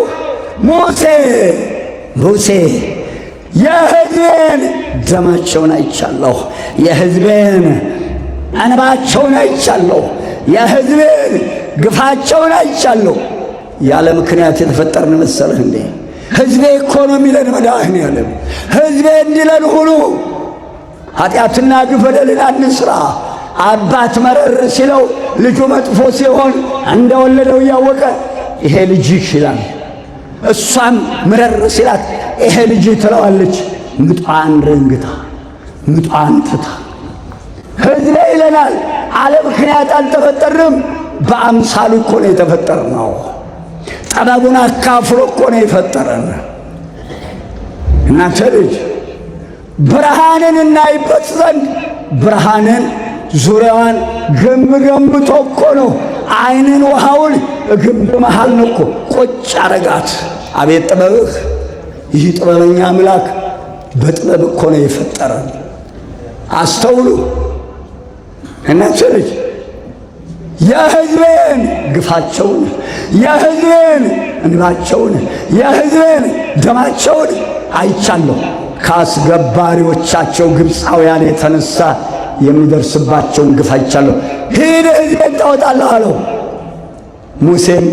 ሙሴ የሕዝቤን ደማቸውን አይቻለሁ፣ የሕዝቤን እንባቸውን አይቻለሁ፣ የሕዝቤን ግፋቸውን አይቻለሁ። ያለ ምክንያት የተፈጠርን መሰለህ እንዴ? ሕዝቤ እኮ ነው የሚለን መድኃኔዓለም። ሕዝቤ እንዲለን ሁሉ ኃጢአትና ግፍ በደልን አንስራ። አባት መረር ሲለው ልጁ መጥፎ ሲሆን እንደወለደው እያወቀ ይሄ ልጅ ይችላል እሷም ምረር ሲላት ይሄ ልጅ ትለዋለች ምጧን ረንግታ ምጧን ትታ። ሕዝቤ ይለናል አለ ምክንያት አልተፈጠርንም። በአምሳሉ እኮ ነው የተፈጠርነው። ጥበቡን አካፍሎ እኮ ነው የፈጠረን። እናንተ ልጅ ብርሃንን እናይበት ዘንድ ብርሃንን ዙሪያዋን ግንብ ገንብቶ እኮ ነው ዓይንን ውሃውን ግንብ መሃል ነው እኮ ቁጭ አረጋት። አቤት ጥበብህ! ይህ ጥበበኛ አምላክ በጥበብ እኮ ነው የፈጠረን። አስተውሉ እናንተ ልጅ የሕዝቤን ግፋቸውን፣ የሕዝቤን እንባቸውን፣ የሕዝቤን ደማቸውን አይቻለሁ። ከአስገባሪዎቻቸው ግብፃውያን የተነሳ የሚደርስባቸውን ግፍ አይቻለሁ። ሂድ ሕዝቤን ታወጣለህ አለው። ሙሴም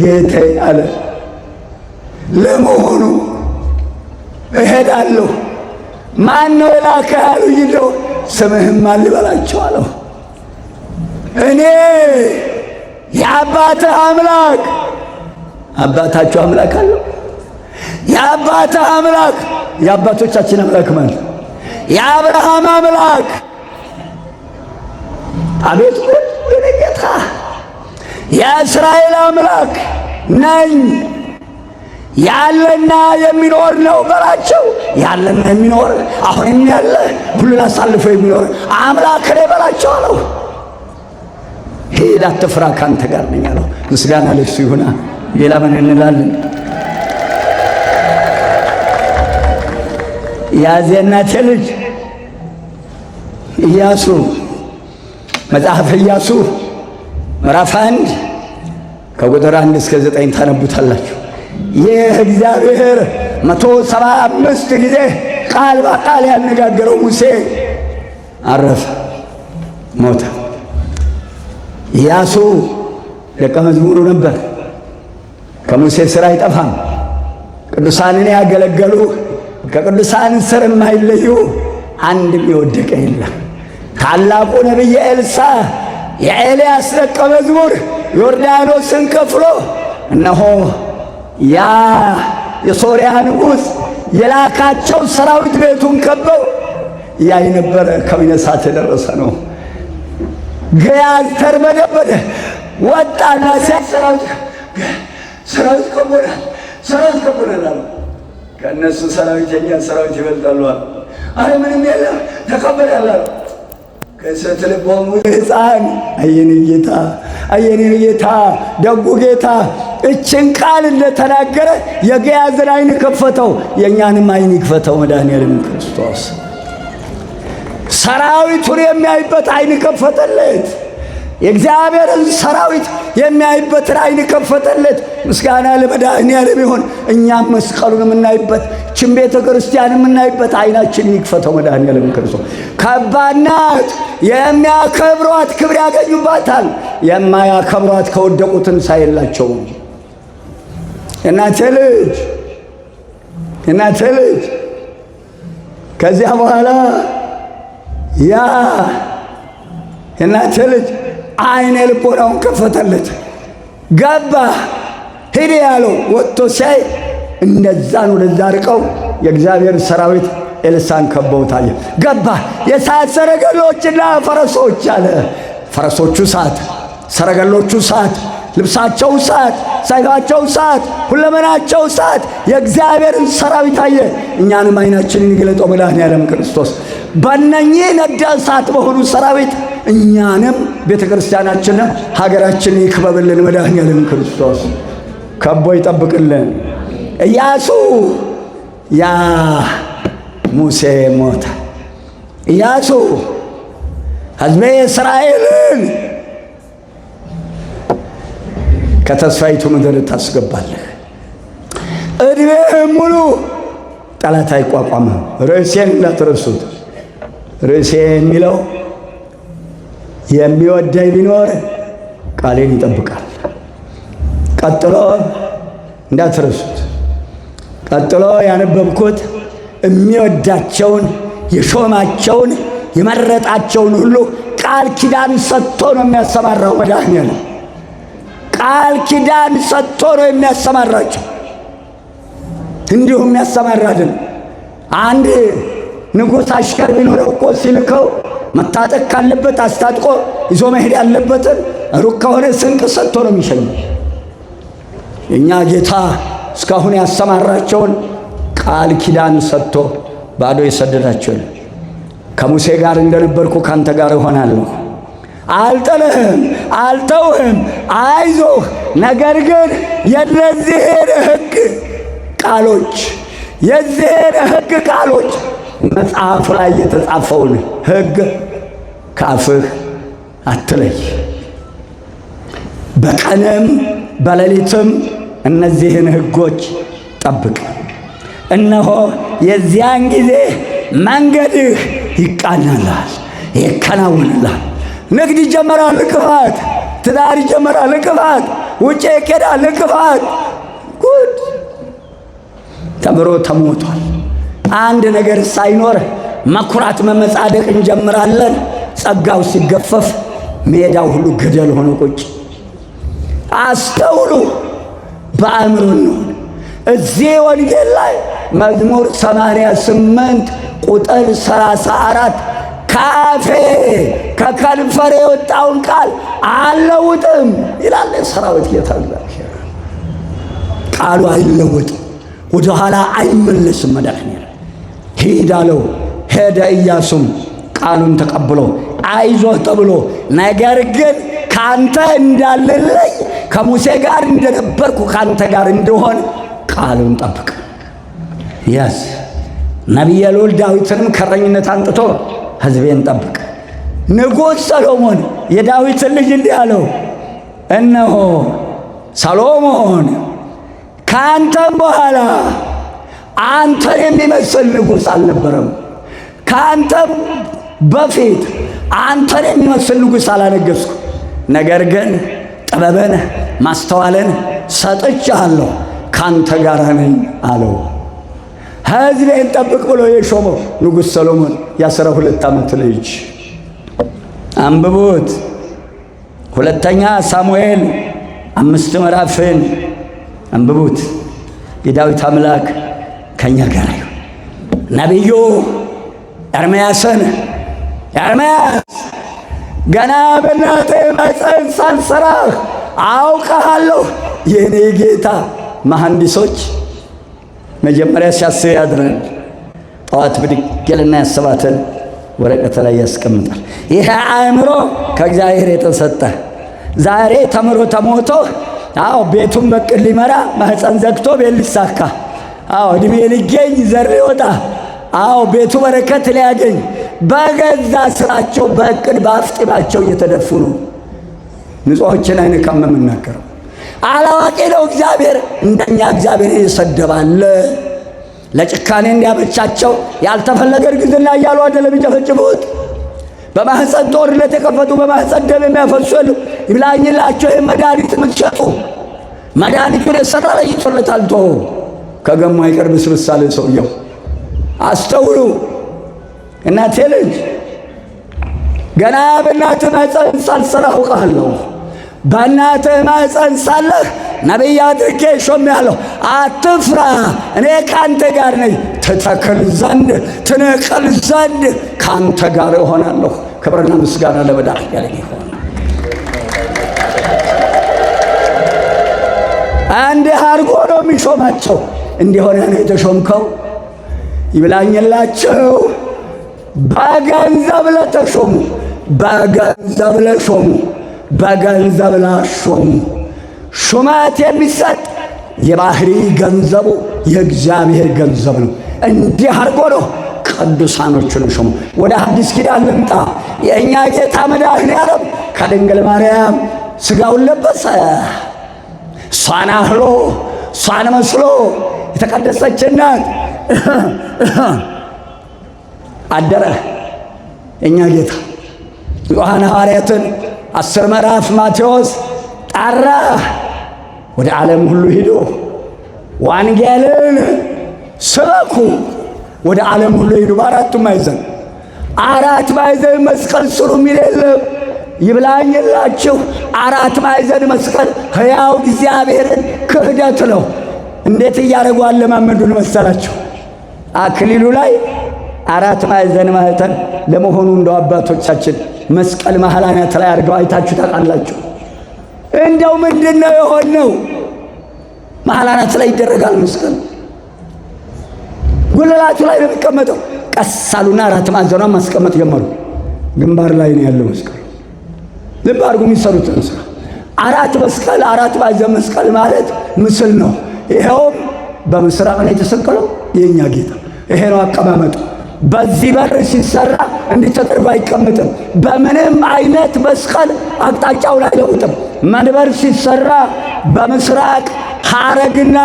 ጌታዬ አለ ለመሆኑ እሄዳለሁ፣ ማን ነው የላከህ ያሉኝ እንደው ስምህም ማን ልበላቸው አለው። እኔ የአባትህ አምላክ። አባታችሁ አምላክ አለው። የአባትህ አምላክ የአባቶቻችን አምላክ ማለት የአብርሃም አምላክ። አቤት የኔ ጌታ የእስራኤል አምላክ ነኝ። ያለና የሚኖር ነው በላቸው። ያለና የሚኖር አሁንም ያለ ሁሉን አሳልፎ የሚኖር አምላክ ነኝ በላቸው አለው። ሂድ አትፍራ፣ ካንተ ጋር ነኝ አለው። ምስጋና ለእሱ ይሁን። ሌላ ምን እንላለን? ያዜናቴ ልጅ ኢያሱ መጽሐፈ ኢያሱ ምዕራፍ 1 ከቁጥር 1 እስከ 9 ታነቡታላችሁ። ይህ እግዚአብሔር 175 ጊዜ ቃል በቃል ያነጋገረው ሙሴ አረፈ፣ ሞተ። ኢያሱ ደቀ መዝሙሩ ነበር። ከሙሴ ሥራ አይጠፋም። ቅዱሳንን ያገለገሉ ከቅዱሳን ስር የማይለዩ አንድም የወደቀ የለም። ታላቁ ነቢይ ኤልሳዕ የኤልያስ ደቀ መዝሙር ዮርዳኖስን ከፍሎ እነሆ ያ የሶርያ ንጉሥ የላካቸው ሰራዊት ቤቱን ከበው ያይ ነበረ። ከሚነሳት የደረሰ ነው። ገያዝ ተርበደበደ፣ ወጣና ሰራዊት ከቦናል አሉ። ከእነሱ ሰራዊት የኛ ሰራዊት ይበልጣሉ አሉ። አረ ምንም የለም ተቀበላል አሉ። ከሰት ልቦሙ ሕፃን አየኔ ጌታ ደጉ ጌታ እችን ቃል እንደተናገረ የገያዝን ዓይን ከፈተው፣ የእኛንም ዓይን ይክፈተው መድኃኒዓለም ክርስቶስ። ሰራዊቱን የሚያይበት ዓይን ከፈተለት። የእግዚአብሔርን ሰራዊት የሚያይበትን ዓይን ከፈተለት። ምስጋና ለመድኃኒዓለም ይሁን። እኛም መስቀሉን የምናይበት ችን ቤተ ክርስቲያን የምናይበት ዓይናችን ይክፈተው መድኃኒዓለም ክርስቶስ። ከባድ ናት። የሚያከብሯት ክብር ያገኙባታል፣ የማያከብሯት ከወደቁ ትንሣኤ የላቸውም። እናቴ ልጅ ከዚያ በኋላ ያ እናቴ ልጅ ዓይነ ልቦናውን ከፈተለት። ገባ። ሂድ ያለው ወጥቶ ሲያይ እንደዛን ወደዛ ርቀው የእግዚአብሔር ሰራዊት ኤልሳዕን ከበው ታየ። ገባ። የእሳት ሰረገሎችና ፈረሶች አለ። ፈረሶቹ እሳት፣ ሰረገሎቹ እሳት፣ ልብሳቸው እሳት፣ ሰይፋቸው እሳት፣ ሁለመናቸው እሳት። የእግዚአብሔርን ሰራዊት አየ። እኛንም ዓይናችንን ይግለጠው መድኃኒዓለም ክርስቶስ። በእነኚህ ነደ እሳት በሆኑ ሰራዊት እኛንም ቤተ ክርስቲያናችንም ሀገራችንን ይክበብልን መድኃኒዓለም ክርስቶስ። ከቦ ይጠብቅልን። ኢያሱ ያ ሙሴ ሞተ። ኢያሱ ሕዝቤ እስራኤልን ከተስፋይቱ ምድር ታስገባለህ። ዕድሜህም ሙሉ ጠላት አይቋቋምም። ርዕሴን እንዳትረሱት። ርዕሴ የሚለው የሚወደኝ ቢኖር ቃሌን ይጠብቃል። ቀጥሎ እንዳትረሱት። ቀጥሎ ያነበብኩት የሚወዳቸውን የሾማቸውን የመረጣቸውን ሁሉ ቃል ኪዳን ሰጥቶ ነው የሚያሰማራው መድኃኒዓለም። ቃል ኪዳን ሰጥቶ ነው የሚያሰማራቸው። እንዲሁም ያሰማራልን። አንድ ንጉሥ አሽከር ቢኖረው እኮ ሲልከው መታጠቅ ካለበት አስታጥቆ ይዞ መሄድ ያለበትን ሩቅ ከሆነ ስንቅ ሰጥቶ ነው የሚሸኘው። የእኛ ጌታ እስካሁን ያሰማራቸውን ቃል ኪዳን ሰጥቶ ባዶ የሰደዳቸው ከሙሴ ጋር እንደነበርኩ ካንተ ጋር እሆናለሁ፣ አልጥልህም፣ አልተውህም፣ አይዞህ። ነገር ግን የነዚህን ሕግ ቃሎች የዚህን ሕግ ቃሎች መጽሐፍ ላይ የተጻፈውን ሕግ ከአፍህ አትለይ፣ በቀንም በሌሊትም እነዚህን ሕጎች ጠብቅ። እነሆ የዚያን ጊዜ መንገድህ ይቃናላል፣ ይከናወንላል። ንግድ ይጀመራል፣ እንቅፋት። ትዳር ይጀመራል፣ እንቅፋት። ውጭ ይኬዳል፣ እንቅፋት። ጉድ! ተምሮ ተሞቷል። አንድ ነገር ሳይኖር መኩራት መመጻደቅ እንጀምራለን። ጸጋው ሲገፈፍ ሜዳው ሁሉ ገደል ሆኖ ቁጭ። አስተውሉ፣ በአእምሮ ነው። እዚህ ወንጌል ላይ መዝሙር 88 ቁጥር 34 ካፌ ከከንፈሬ የወጣውን ቃል አልለውጥም ይላል የሰራዊት ጌታ እግዚአብሔር። ቃሉ አይለወጥም፣ ወደ ኋላ አይመለስም። መድኃኒዓለም ሂድ አለው፣ ሄደ። ኢያሱም ቃሉን ተቀብሎ አይዞህ ተብሎ ነገር ግን ካንተ እንዳልለይ ከሙሴ ጋር እንደነበርኩ ካንተ ጋር እንደሆን ቃሉን ጠብቅ። ያስ ነቢየ ልዑል ዳዊትንም ከረኝነት አንጥቶ ሕዝቤን ጠብቅ። ንጉሥ ሰሎሞን የዳዊትን ልጅ እንዲህ አለው፣ እነሆ ሰሎሞን ካንተም በኋላ አንተን የሚመስል ንጉሥ አልነበረም፣ ካንተም በፊት አንተን የሚመስል ንጉሥ አላነገሥኩ። ነገር ግን ጥበብን ማስተዋልን ሰጥቻለሁ፣ ካንተ ጋር ነኝ አለው። ሕዝቤን ጠብቅ ብሎ የሾመው ንጉሥ ሰሎሞን የ12 ዓመት ልጅ። አንብቡት። ሁለተኛ ሳሙኤል 5 ምዕራፍን አንብቡት። የዳዊት አምላክ ከኛ ጋር ይሁን። ነቢዩ ኤርምያስን ኤርምያስ ገና በእናትህ ማኅፀን ሳልሠራህ አውቀሃለሁ። የእኔ ጌታ መሐንዲሶች መጀመሪያ ሲያስብ ያድራል። ጠዋት ብድግ ይልና ያሰባትን ወረቀት ላይ ያስቀምጣል። ይሄ አእምሮ ከእግዚአብሔር የተሰጠ ዛሬ ተምሮ ተሞቶ ቤቱን በቅል ሊመራ ማኅፀን ዘግቶ ቤት ሊሳካ ዕድሜ ሊገኝ ዘር ሊወጣ ቤቱ በረከት ሊያገኝ በገዛ ስራቸው በእቅድ በአፍጢማቸው እየተደፉ ነው። ንጹሖችን አይነካም የምናገረው። አላዋቂ ነው እግዚአብሔር። እንደኛ እግዚአብሔር ይሰደባል። ለጭካኔ እንዲያመቻቸው ያልተፈለገ እርግዝና እያሉ አይደለም የሚጨፈጭፉት። በማኅፀን ጦርነት የከፈቱ በማኅፀን ደም የሚያፈሱ የሉ። ይብላኝላቸው። ይህ መድኃኒት የምትሸጡ መድኃኒቱን የሠራ ለይቶለታል። ቶ ከገማ አይቀር ብስብስ አለ ሰውየው። አስተውሉ። እናቴ ልጅ ገና በእናትህ ማኅፀን ሳልሠራህ አውቅሃለሁ። በእናትህ ማኅፀን ሳለህ ነቢይ አድርጌ ሾሜሃለሁ። አትፍራ፣ እኔ ከአንተ ጋር ነኝ። ትተክል ዘንድ ትነቅል ዘንድ ከአንተ ጋር እሆናለሁ። ክብርና ምስጋና ለመድኃኒዓለም ይሁን። እንዲህ አድርጎ ነው የሚሾማቸው። እንዲሆነ ነው የተሾምከው። ይብላኝላቸው። በገንዘብ ለተሾሙ በገንዘብ ለሾሙ በገንዘብ ላሾሙ ሹመት የሚሰጥ የባህሪ ገንዘቡ የእግዚአብሔር ገንዘብ ነው። እንዲህ አድርጎ ነው ቅዱሳኖቹን ሾሙ። ወደ አዲስ ኪዳን ልምጣ። የእኛ ጌታ መድኃኒዓለም ከድንግል ማርያም ሥጋውን ለበሰ። እሷን አህሎ እሷን መስሎ የተቀደሰች እናት አደረ። የእኛ ጌታ ዮሐን ሐዋርያትን 10 ምዕራፍ ማቴዎስ ጠራ። ወደ ዓለም ሁሉ ሂዱ፣ ወንጌልን ስበኩ። ወደ ዓለም ሁሉ ሂዱ። በአራቱም ማዕዘን 4 ማዕዘን መስቀል ስሩ የሚል የለም። ይብላኝላችሁ። 4 ማዕዘን መስቀል ሕያው እግዚአብሔርን ክህደት ነው። እንዴት እያደረጉ አለማመዱን መሰላችሁ? አክሊሉ ላይ 4 ማዕዘን ማህተም ለመሆኑ እንደው አባቶቻችን መስቀል መሃል አናት ላይ አድርገው አይታችሁ ታውቃላችሁ? እንደው ምንድነው የሆነው? መሃል አናት ላይ ይደረጋል መስቀል። ጉልላቱ ላይ ነው የሚቀመጠው። ቀስ አሉና 4 ማዕዘኗን ማስቀመጥ ጀመሩ። ግንባር ላይ ነው ያለው መስቀል። ልብ አድርጉ የሚሰሩትን ስራ። 4 መስቀል 4 ማዕዘን መስቀል ማለት ምስል ነው። ይኸውም በምስራቅ ላይ የተሰቀለው የኛ ጌታ። ይሄ ነው አቀማመጡ። በዚህ በር ሲሰራ እንዲህ ተደርጎ አይቀመጥም። በምንም አይነት መስቀል አቅጣጫውን አይለውጥም። መንበር ሲሰራ በምስራቅ ሐረግና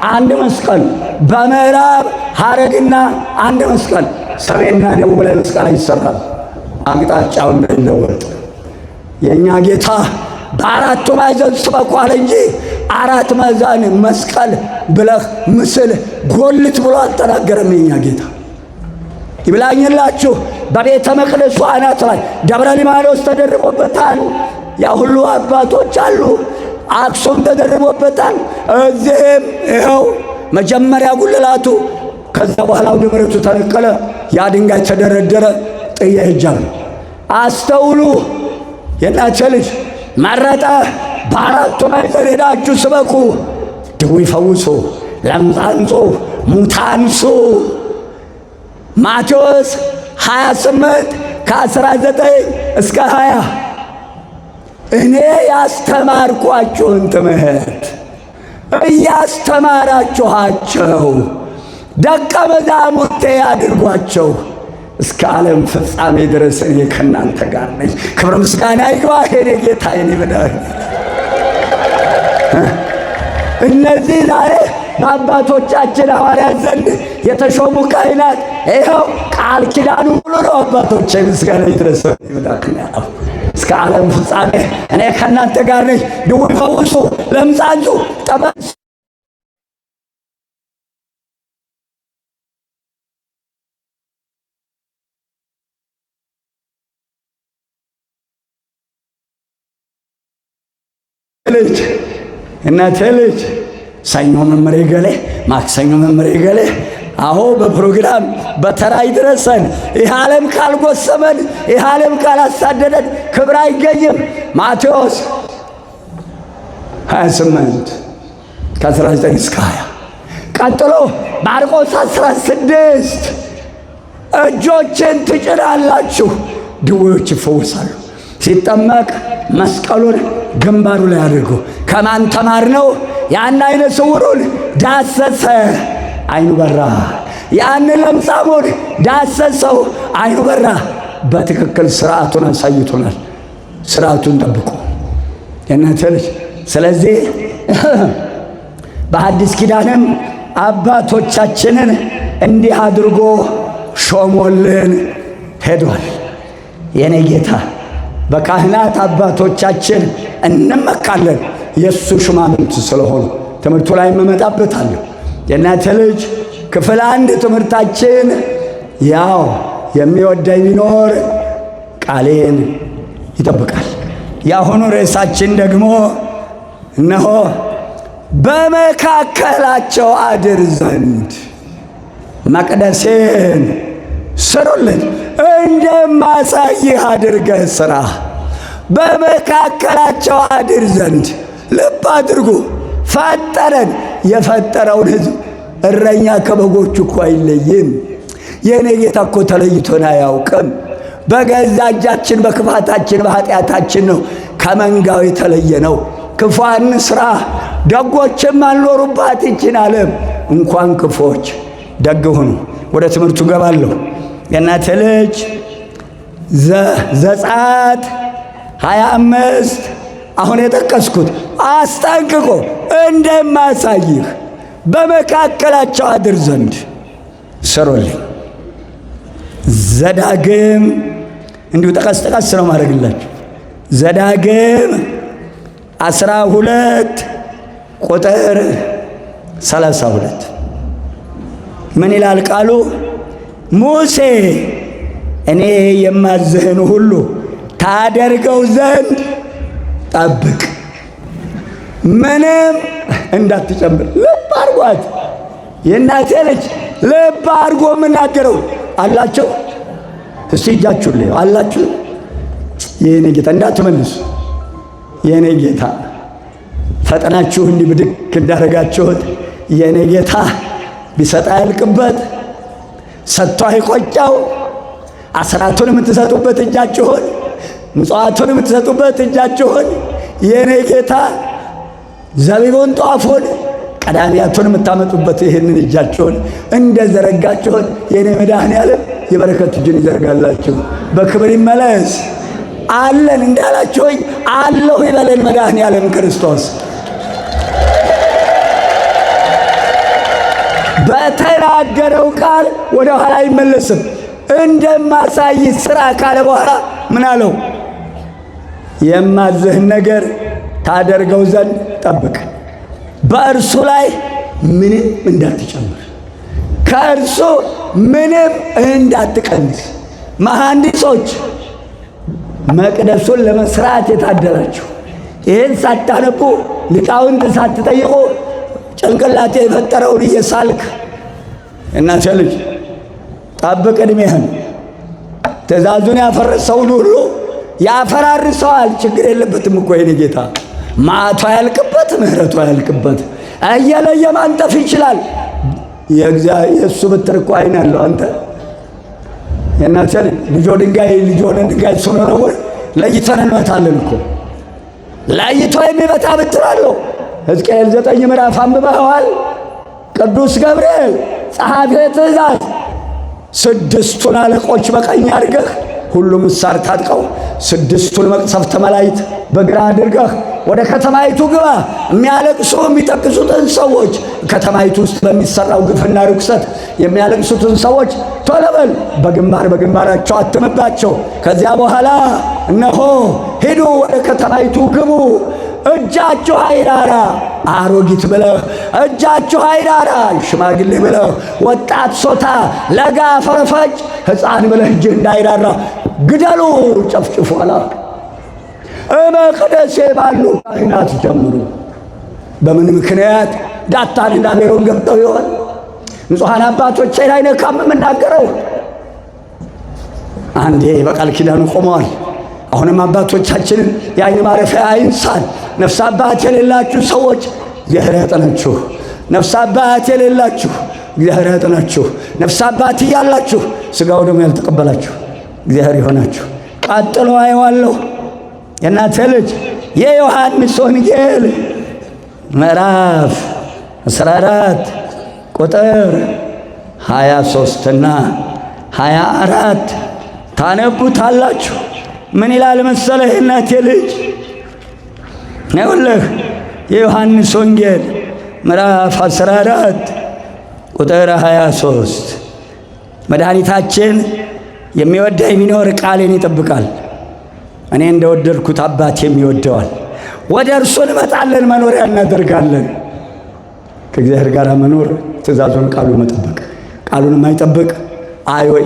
1 መስቀል፣ በምዕራብ ሐረግና 1 መስቀል፣ ሰሜንና ደቡብ ላይ መስቀል ይሰራል። አቅጣጫውን እንዳይለወጥ የኛ ጌታ በ4 ማዕዘን ስበኩ አለ እንጂ 4 ማዕዘን መስቀል ብለህ ምስል ጎልት ብሎ አልተናገረም። የኛ ጌታ ይብላኝላችሁ። በቤተ መቅደሱ አናት ላይ ደብረ ሊባኖስ ተደርቦበታል። ያ ሁሉ አባቶች አሉ። አክሱም ተደርቦበታል። እዚህም ይኸው መጀመሪያ ጉልላቱ፣ ከዛ በኋላ ወደ መሬቱ ተነቀለ። ያ ድንጋይ ተደረደረ። ጥዬ ሄጃለሁ። አስተውሉ። የእናቴ ልጅ መረጠ። በ4ቱ ማዕዘን ሄዳችሁ ስበኩ፣ ድውይ ፈውሱ፣ ለምጽ አንጹ፣ ሙት አንሱ። ማቴዎስ 28 ከ19 እስከ 20 እኔ ያስተማርኳችሁን ትምህርት እያስተማራችኋቸው ደቀ መዛሙርቴ አድርጓቸው፣ እስከ ዓለም ፍጻሜ ድረስ እኔ ከእናንተ ጋር ነኝ። ክብር ምስጋና ይግባህ የኔ ጌታ የኔ መድኃኒት። እነዚህ ዛሬ በአባቶቻችን ሐዋርያት ዘንድ የተሾሙ ካህናት ይኸው ቃል ኪዳኑ ሙሉ ነው። አባቶቼ ምስጋና ይድረሰው ይላክናል። እስከ ዓለም ፍጻሜ እኔ ከእናንተ ጋር ነኝ። ድውይ ፈውሱ፣ ለምጽ አንጹ፣ ጠበል ልጅ እናቴ ልጅ ሰኞ መምሬ ገሌ፣ ማክሰኞ መምሬ ገሌ። አሁ በፕሮግራም በተራ ይድረሰን። ይህ ዓለም ካልጎሰመን፣ ይህ ዓለም ካላሳደደን ክብር አይገኝም። ማቴዎስ 28 ከ19 እስከ 20 ቀጥሎ ማርቆስ 16 እጆችን ትጭናላችሁ ድውዮች ይፈወሳሉ። ሲጠመቅ መስቀሉን ግንባሩ ላይ አድርጎ ከማን ተማር ነው? ያን አይነ ስውሩን ዳሰሰ፣ አይኑ በራ። ያን ለምጻሙን ዳሰሰው፣ አይኑ በራ። በትክክል ስርዓቱን አሳይቶናል። ስርዓቱን ጠብቁ የእናንተ ልጅ። ስለዚህ በሐዲስ ኪዳንም አባቶቻችንን እንዲህ አድርጎ ሾሞልን ሄዷል። የኔ ጌታ በካህናት አባቶቻችን እንመካለን፣ የእሱ ሹማምንት ስለሆኑ። ትምህርቱ ላይ መመጣበታለሁ። የእናንተ ልጅ ክፍል 1 ትምህርታችን ያው የሚወደኝ ቢኖር ቃሌን ይጠብቃል። የአሁኑ ርዕሳችን ደግሞ እነሆ በመካከላቸው አድር ዘንድ መቅደሴን ስሩልኝ፣ እንደማሳይህ አድርገህ ሥራ። በመካከላቸው አድር ዘንድ ልብ አድርጉ። ፈጠረን። የፈጠረውን ሕዝብ እረኛ ከበጎቹ እኮ አይለይም። የእኔ ጌታ እኮ ተለይቶን አያውቅም። በገዛ እጃችን በክፋታችን በኃጢአታችን ነው ከመንጋው የተለየ ነው። ክፉን ሥራ ደጎችም አልኖሩባት ይችን ዓለም። እንኳን ክፎች ደግ ሁኑ። ወደ ትምህርቱ ገባለሁ። የእናቴ ልጅ ዘጸአት 25 አሁን የጠቀስኩት አስጠንቅቆ እንደማሳይህ በመካከላቸው አድር ዘንድ ስሩልኝ። ዘዳግም እንዲሁ ጠቀስ ጠቀስ ነው ማድረግላችሁ። ዘዳግም 12 ቁጥር 32 ምን ይላል ቃሉ? ሙሴ እኔ የማዝህን ሁሉ ታደርገው ዘንድ ጠብቅ፣ ምንም እንዳትጨምር። ልብ አድርጓት። የእናቴ ልጅ ልብ አድርጎ የምናገረው አላቸው። እስቲ እጃችሁን ላይ አላችሁ። የኔ ጌታ እንዳትመልሱ። የኔ ጌታ ፈጠናችሁ እንዲህ ብድክ እንዳደረጋችሁት የኔ ጌታ ቢሰጥ አያልቅበት፣ ሰጥቶ አይቆጨው። አስራቱን የምትሰጡበት እጃችሁን፣ ምጽዋቱን የምትሰጡበት እጃችሁን የኔ ጌታ ዘቢቡን ጧፉን ቀዳሚያቱን የምታመጡበት ይህንን እጃችሁን እንደዘረጋችሁን የኔ መድኃኔዓለም የበረከት እጁን ይዘርጋላችሁ። በክብር ይመለስ። አለን እንዳላችሁኝ አለሁ ይበለን መድኃኔዓለም ክርስቶስ። በተናገረው ቃል ወደ ኋላ አይመለስም። እንደማሳይ ሥራ ካለ በኋላ ምን አለው? የማዝህን ነገር ታደርገው ዘንድ ጠብቅ፣ በእርሱ ላይ ምንም እንዳትጨምር፣ ከእርሱ ምንም እንዳትቀንስ። መሐንዲሶች መቅደሱን ለመስራት የታደላችሁ ይህን ሳታነቡ ሊቃውንት ሳትጠይቁ ጭንቅላቴ የፈጠረውን እየሳልክ እናቴ ልጅ ጠብቅ ዕድሜህን። ትእዛዙን ያፈረሰውን ሁሉ ያፈራርሰዋል። ችግር የለበትም እኮ የኔ ጌታ። መዓቱ አያልቅበት፣ ምሕረቱ አያልቅበት። እየለየ ማንጠፍ ይችላል። የእሱ ብትር እኮ አይን ያለው አንተ የእናቴ ልጆ ድንጋይ ልጆ ድንጋይ ስንወረውር ለይተን እንመታለን እኮ። ለይቶ የሚመታ ብትር አለው። ሕዝቅኤል 9 ምዕራፍ አንብበኸዋል። ቅዱስ ገብርኤል ጸሐፌ ትእዛዝ 6ቱን አለቆች በቀኝ አድርገህ ሁሉም ምሳር ታጥቀው 6ቱን መቅሰፍተ መላእክት በግራ አድርገህ ወደ ከተማይቱ ግባ። የሚያለቅሱ የሚጠቅሱትን ሰዎች ከተማይቱ ውስጥ በሚሰራው ግፍና ርኩሰት የሚያለቅሱትን ሰዎች ቶሎ በል በግንባር በግንባራቸው አትምባቸው። ከዚያ በኋላ እነሆ ሂዱ፣ ወደ ከተማይቱ ግቡ። እጃችሁ አይራራ፣ አሮጊት ብለህ እጃችሁ አይራራ፣ ሽማግሌ ብለህ ወጣት ሶታ ለጋ ፈረፈጭ ሕፃን ብለህ እጅህ እንዳይራራ ግደሉ፣ ጨፍጭፉ አላ። መቅደሴ ባሉ ካህናት ጀምሩ። በምን ምክንያት ዳታንና አቤሮን ገብተው ይሆን? ንጹሐን አባቶቼ ላይ ነካም የምናገረው አንዴ በቃል ኪዳኑ ቆመዋል። አሁንም አባቶቻችንን የዓይን ማረፊያ አይንሳን። ነፍስ አባት የሌላችሁ ሰዎች እግዚአብሔር ያጠናችሁ። ነፍስ አባት የሌላችሁ እግዚአብሔር ያጠናችሁ። ነፍስ አባት እያላችሁ ሥጋው ደግሞ ያልተቀበላችሁ እግዚአብሔር ይሆናችሁ። ቀጥሎ አየዋለሁ የእናቴ ልጅ የዮሐንስ ወንጌል ምዕራፍ 14 ቁጥር 23 እና 24 ታነቡታላችሁ። ምን ይላል መሰለህ እናቴ ልጅ? ይኸውልህ የዮሐንስ ወንጌል ምዕራፍ 14 ቁጥር 23 መድኃኒታችን የሚወደኝ ቢኖር ቃሌን ይጠብቃል፣ እኔ እንደወደድኩት አባቴም ይወደዋል፣ ወደ እርሱ እንመጣለን፣ መኖሪያ እናደርጋለን። ከእግዚአብሔር ጋር መኖር ትእዛዙን ቃሉ መጠበቅ። ቃሉን የማይጠብቅ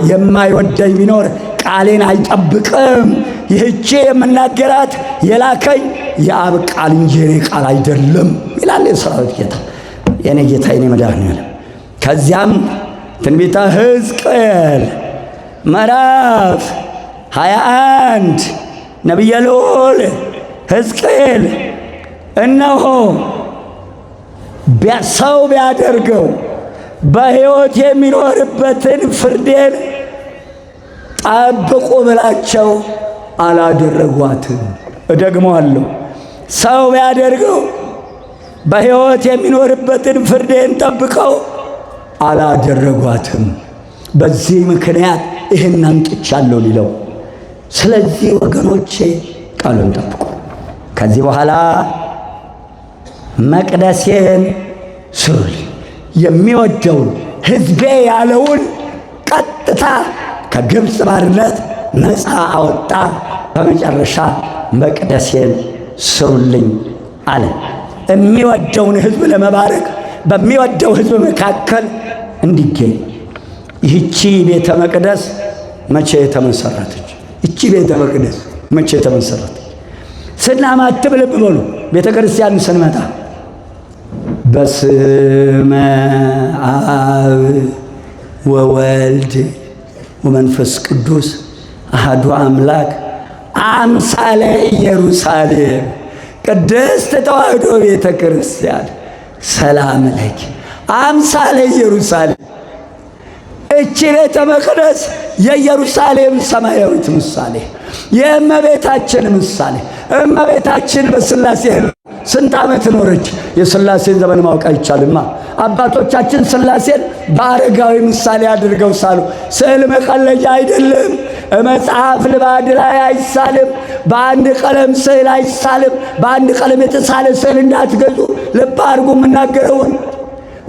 የማይወደኝ ቢኖር ቃሌን አይጠብቅም። ይህቼ የምናገራት የላከኝ የአብ ቃል እንጂ የኔ ቃል አይደለም ይላል የሰራዊት ጌታ፣ የኔ ጌታ፣ የኔ መድኃኒዓለም። ከዚያም ትንቢተ ሕዝቅኤል ምዕራፍ 21 ነቢየ ልዑል ሕዝቅኤል እነሆ ሰው ቢያደርገው በሕይወት የሚኖርበትን ፍርዴን ጠብቁ ብላቸው አላደረጓትም። እደግመዋለሁ፣ ሰው ቢያደርገው በሕይወት የሚኖርበትን ፍርዴን ጠብቀው አላደረጓትም። በዚህ ምክንያት ይህን አምጥቻለሁ ሊለው። ስለዚህ ወገኖቼ ቃሉን ጠብቁ። ከዚህ በኋላ መቅደሴን ስሩልኝ። የሚወደውን ሕዝቤ ያለውን ቀጥታ ከግብፅ ባርነት ነፃ አወጣ። በመጨረሻ መቅደሴን ስሩልኝ አለ። የሚወደውን ሕዝብ ለመባረክ በሚወደው ሕዝብ መካከል እንዲገኝ ይህቺ ቤተ መቅደስ መቼ ተመሰረተች? ይቺ ቤተ መቅደስ መቼ ተመሰረተች? ስናማትብ ልብ በሉ። ቤተ ክርስቲያን ስንመጣ በስመ አብ ወወልድ ወመንፈስ ቅዱስ አሐዱ አምላክ አምሳለ ኢየሩሳሌም ቅድስት ተዋሕዶ ቤተ ክርስቲያን ሰላም ለኪ። አምሳለ ኢየሩሳሌም እቺ ቤተ መቅደስ የኢየሩሳሌም ሰማያዊት ምሳሌ፣ የእመቤታችን ምሳሌ። እመቤታችን በሥላሴ ስንት ዓመት ኖረች? የሥላሴን ዘመን ማወቅ አይቻልማ። አባቶቻችን ሥላሴን በአረጋዊ ምሳሌ አድርገው ሳሉ። ስዕል መቀለጃ አይደለም። መጽሐፍ ልባድ ላይ አይሳልም። በአንድ ቀለም ስዕል አይሳልም። በአንድ ቀለም የተሳለ ስዕል እንዳትገዙ። ልብ አድርጉ የምናገረውን።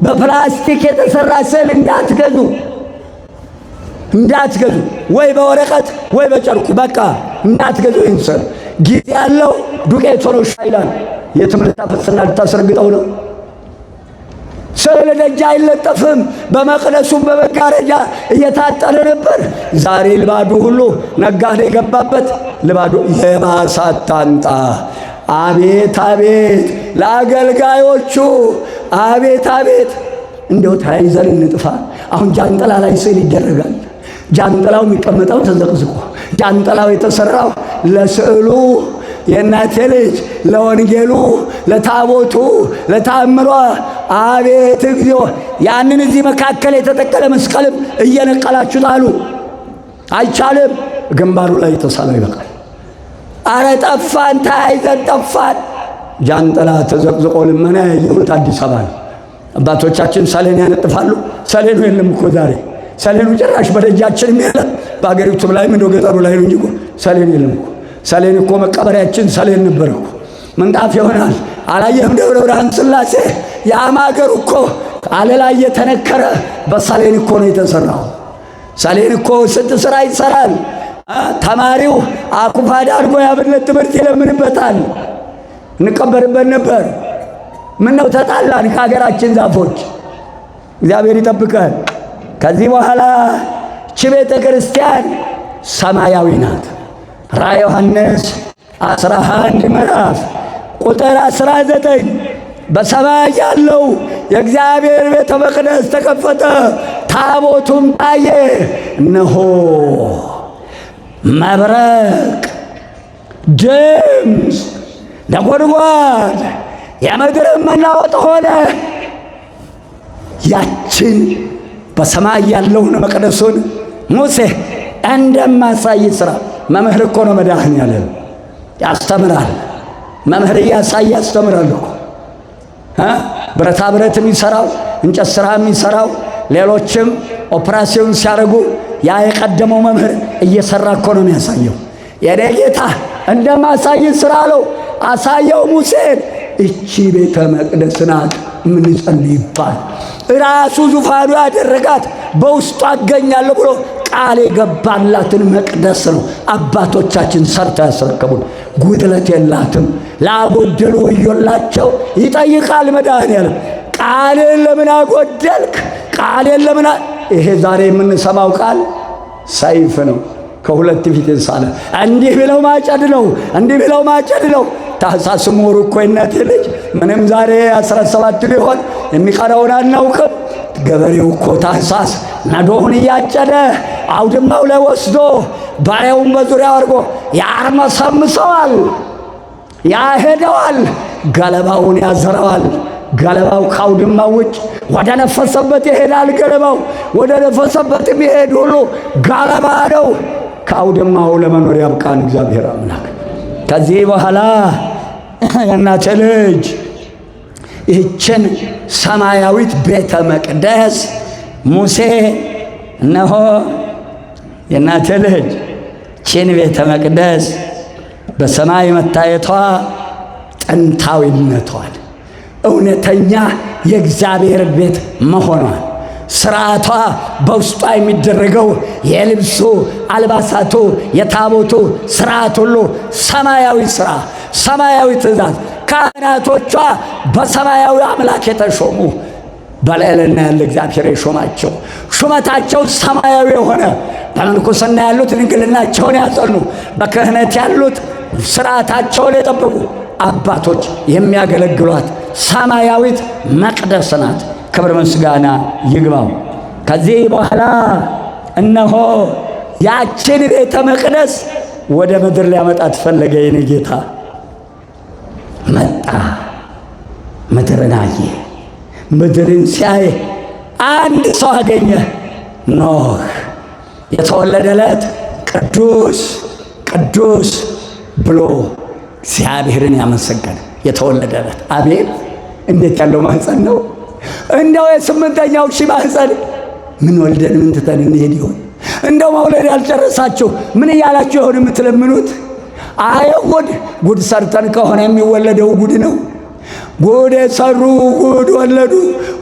በፕላስቲክ የተሰራ ስዕል እንዳትገዙ ወይ በወረቀት ወይ በጨርቁ በቃ እንዳትገዙ። ይንሰር ጊዜ ያለው ዱቄት ሆኖ ይላል። የትም ልታፈስና ልታስረግጠው ነው። ስዕል ደጅ አይለጠፍም። በመቅደሱም በመጋረጃ እየታጠረ ነበር። ዛሬ ልባዱ ሁሉ ነጋዴ የገባበት ልባዱ የባሳት ታንጣ። አቤት አቤት ለአገልጋዮቹ አቤት አቤት። እንደው ተያይዘን እንጥፋ። አሁን ጃንጥላ ላይ ስዕል ይደረጋል። ጃንጥላው የሚቀመጠው ተዘቅዝቆ፣ ጃንጥላው የተሰራው ለስዕሉ የእናቴ ልጅ ለወንጌሉ ለታቦቱ ለታምሯ። አቤት እግዚኦ! ያንን እዚህ መካከል የተተከለ መስቀልም እየነቀላችሁ ጣሉ። አይቻልም። ግንባሩ ላይ የተሳለው ይበቃል። አረ ጠፋን፣ ተያይዘን ጠፋን። ጃንጥላ ተዘቅዝቆ ልመና ያየሁት አዲስ አበባ ነው። አባቶቻችን ሰሌን ያነጥፋሉ። ሰሌኑ የለም እኮ ዛሬ። ሰሌኑ ጭራሽ በደጃችንም የለም። በአገሪቱም ላይ ምን ገጠሩ ላይ ነው እንጂ ሰሌን የለም እኮ። ሰሌን እኮ መቀበሪያችን ሰሌን ነበር እኮ። ምንጣፍ ይሆናል። አላየህም? ደብረ ብርሃን ሥላሴ የአማገሩ እኮ አለላ እየተነከረ በሰሌን እኮ ነው የተሰራው። ሰሌን እኮ ስንት ስራ ይሰራል። ተማሪው አኩፋዳ አድርጎ የአብነት ትምህርት ይለምንበታል። እንቀበርበት ነበር። ምን ነው ተጣላን ከሀገራችን ዛፎች። እግዚአብሔር ይጠብቀን። ከዚህ በኋላ እቺ ቤተ ክርስቲያን ሰማያዊ ናት። ራዕየ ዮሐንስ 11 ምዕራፍ ቁጥር 19 በሰማይ ያለው የእግዚአብሔር ቤተ መቅደስ ተከፈተ፣ ታቦቱም ታየ። እነሆ መብረቅ፣ ድምፅ፣ ነጎድጓድ፣ የምድርም መናወጥ ሆነ። ያችን በሰማይ ያለውን መቅደሱን ሙሴ እንደማሳይ ሥራ መምህር እኮ ነው መድኃኔዓለም ያስተምራል። መምህር እያሳየ ያስተምራል እኮ። ብረታ ብረት የሚሰራው እንጨት ሥራ የሚሰራው ሌሎችም ኦፕራሲዮን ሲያደርጉ ያ የቀደመው መምህር እየሰራ እኮ ነው የሚያሳየው። የኔ ጌታ እንደማሳይ ሥራ አለው። አሳየው ሙሴን። እቺ ቤተ መቅደስ ናት የምንጸልይባት። ራሱ ዙፋኑ ያደረጋት በውስጡ አገኛለሁ ብሎ ቃል የገባላትን መቅደስ ነው አባቶቻችን ሰርተው ያስረከቡን። ጉድለት የላትም። ላጎደሉ ወዮላቸው ይጠይቃል መድኃኔዓለም። ቃልን ለምን አጎደልክ? ቃልን ለምን ይሄ ዛሬ የምንሰማው ቃል ሰይፍ ነው፣ ከሁለት ፊት የተሳለ። እንዲህ ብለው ማጨድ ነው፣ እንዲህ ብለው ማጨድ ነው። ታኅሳስ ወሩ እኮ የእናቴ ልጅ ምንም ዛሬ 17 ቢሆን የሚቀረውን አናውቅም። ገበሬው እኮ ታኅሳስ ነዶውን እያጨደ አውድማው ላይ ወስዶ ባሪያውን በዙሪያው አድርጎ ያርመሰምሰዋል፣ ያሄደዋል፣ ገለባውን ያዘረዋል። ገለባው ከአውድማው ውጭ ወደ ነፈሰበት ይሄዳል። ገለባው ወደ ነፈሰበት የሚሄድ ሁሉ ገለባ ነው። ከአውድማው ለመኖር ያብቃን እግዚአብሔር አምላክ። ከዚህ በኋላ የእናቴ ልጅ ይህችን ሰማያዊት ቤተ መቅደስ ሙሴ እነሆ የእናቴ ልጅ ይህችን ቤተ መቅደስ በሰማይ መታየቷ ጥንታዊነቷን፣ እውነተኛ የእግዚአብሔር ቤት መሆኗን፣ ስርዓቷ በውስጧ የሚደረገው የልብሱ አልባሳቱ፣ የታቦቱ ስርዓት ሁሉ ሰማያዊ ስራ፣ ሰማያዊ ትእዛዝ፣ ካህናቶቿ በሰማያዊ አምላክ የተሾሙ በልዕልና ያለ እግዚአብሔር የሾማቸው ሹመታቸው ሰማያዊ የሆነ በምንኩስና ያሉት ድንግልናቸውን ያጸኑ፣ በክህነት ያሉት ስርዓታቸውን የጠበቁ አባቶች የሚያገለግሏት ሰማያዊት መቅደስ ናት። ክብር ምስጋና ይግባው። ከዚህ በኋላ እነሆ ያችን ቤተ መቅደስ ወደ ምድር ሊያመጣት ፈለገ። የኔ ጌታ መጣ፣ ምድርን አየ። ምድርን ሲያይ አንድ ሰው አገኘ፣ ኖህ። የተወለደለት ቅዱስ ቅዱስ ብሎ እግዚአብሔርን ያመሰገነ የተወለደለት። አቤት እንዴት ያለው ማህፀን ነው! እንደው የስምንተኛው ሺህ ማህፀን ምን ወልደን ምን ትተን እንሄድ ይሆን? እንደው መውለድ ያልጨረሳችሁ ምን እያላችሁ ይሆን የምትለምኑት? አይ ጉድ ሰርተን ከሆነ የሚወለደው ጉድ ነው። ጉድ የሰሩ ጉድ ወለዱ፣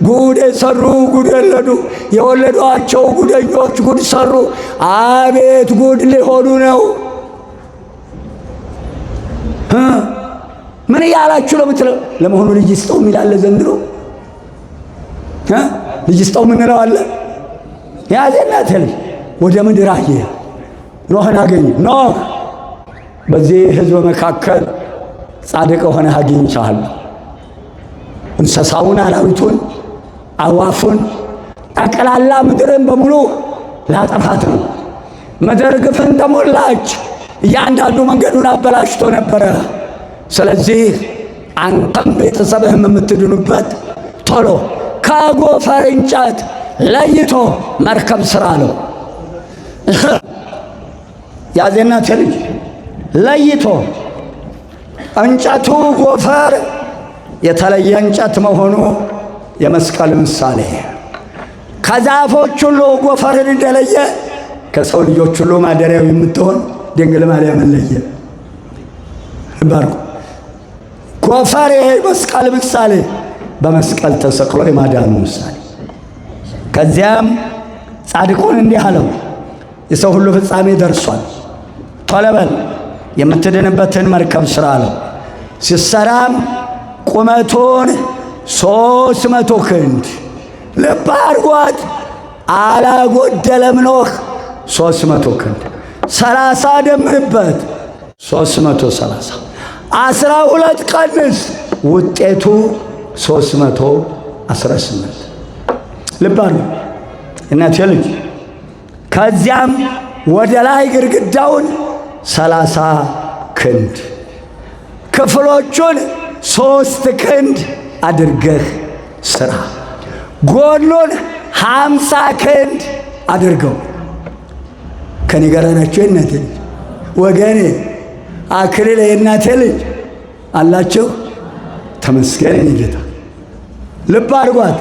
ጉድ የሰሩ ጉድ ወለዱ። የወለዷቸው ጉደኞች ጉድ ሰሩ። አቤት ጉድ ሊሆኑ ነው። ምን እያላችሁ ነው የምትለው? ለመሆኑ ልጅ ስጠው የሚላለ ዘንድሮ ልጅ ስጠው ምንለው አለ? ያዘናት ልጅ ወደ ምድር አየ፣ ኖህን አገኘ። ኖህ በዚህ ሕዝብ መካከል ጻድቅ ሆነህ አግኝቼሃለሁ። እንስሳውን፣ አራዊቱን፣ አዋፉን ጠቅላላ ምድርን በሙሉ ላጠፋት ነው። ምድር ግፍን ተሞላች። እያንዳንዱ መንገዱን አበላሽቶ ነበረ። ስለዚህ አንተም ቤተሰብህም የምትድኑበት ቶሎ ከጎፈር እንጨት ለይቶ መርከብ ሥራ አለው። ያዜናት ልጅ ለይቶ እንጨቱ ጎፈር የተለየ እንጨት መሆኑ የመስቀል ምሳሌ። ከዛፎች ሁሉ ጎፈርን እንደለየ ከሰው ልጆች ሁሉ ማደሪያው የምትሆን ድንግል ማርያምን ለየ። ባርኩ ጎፈር የመስቀል ምሳሌ፣ በመስቀል ተሰቅሎ የማዳኑ ምሳሌ። ከዚያም ጻድቁን እንዲህ አለው፣ የሰው ሁሉ ፍጻሜ ደርሷል፣ ቶሎ በል የምትድንበትን መርከብ ሥራ አለው። ሲሰራም ቁመቱን 300 ክንድ ልብ አድርጓት፣ አላጎደለም። ኖህ 300 ክንድ 30 ደምርበት 330 12 ቀንስ ውጤቱ 318 ልብ አድርጉ እናቴ ልጅ። ከዚያም ወደ ላይ ግድግዳውን 30 ክንድ ክፍሎቹን 3 ክንድ አድርገህ ሥራ። ጎኑን 50 ክንድ አድርገው። ከኔ ጋር ናቸው የእናቴ ልጅ ወገኔ፣ አክሊል የእናቴ ልጅ አላቸው። ተመስገን ጌታ። ልብ አድርጓት።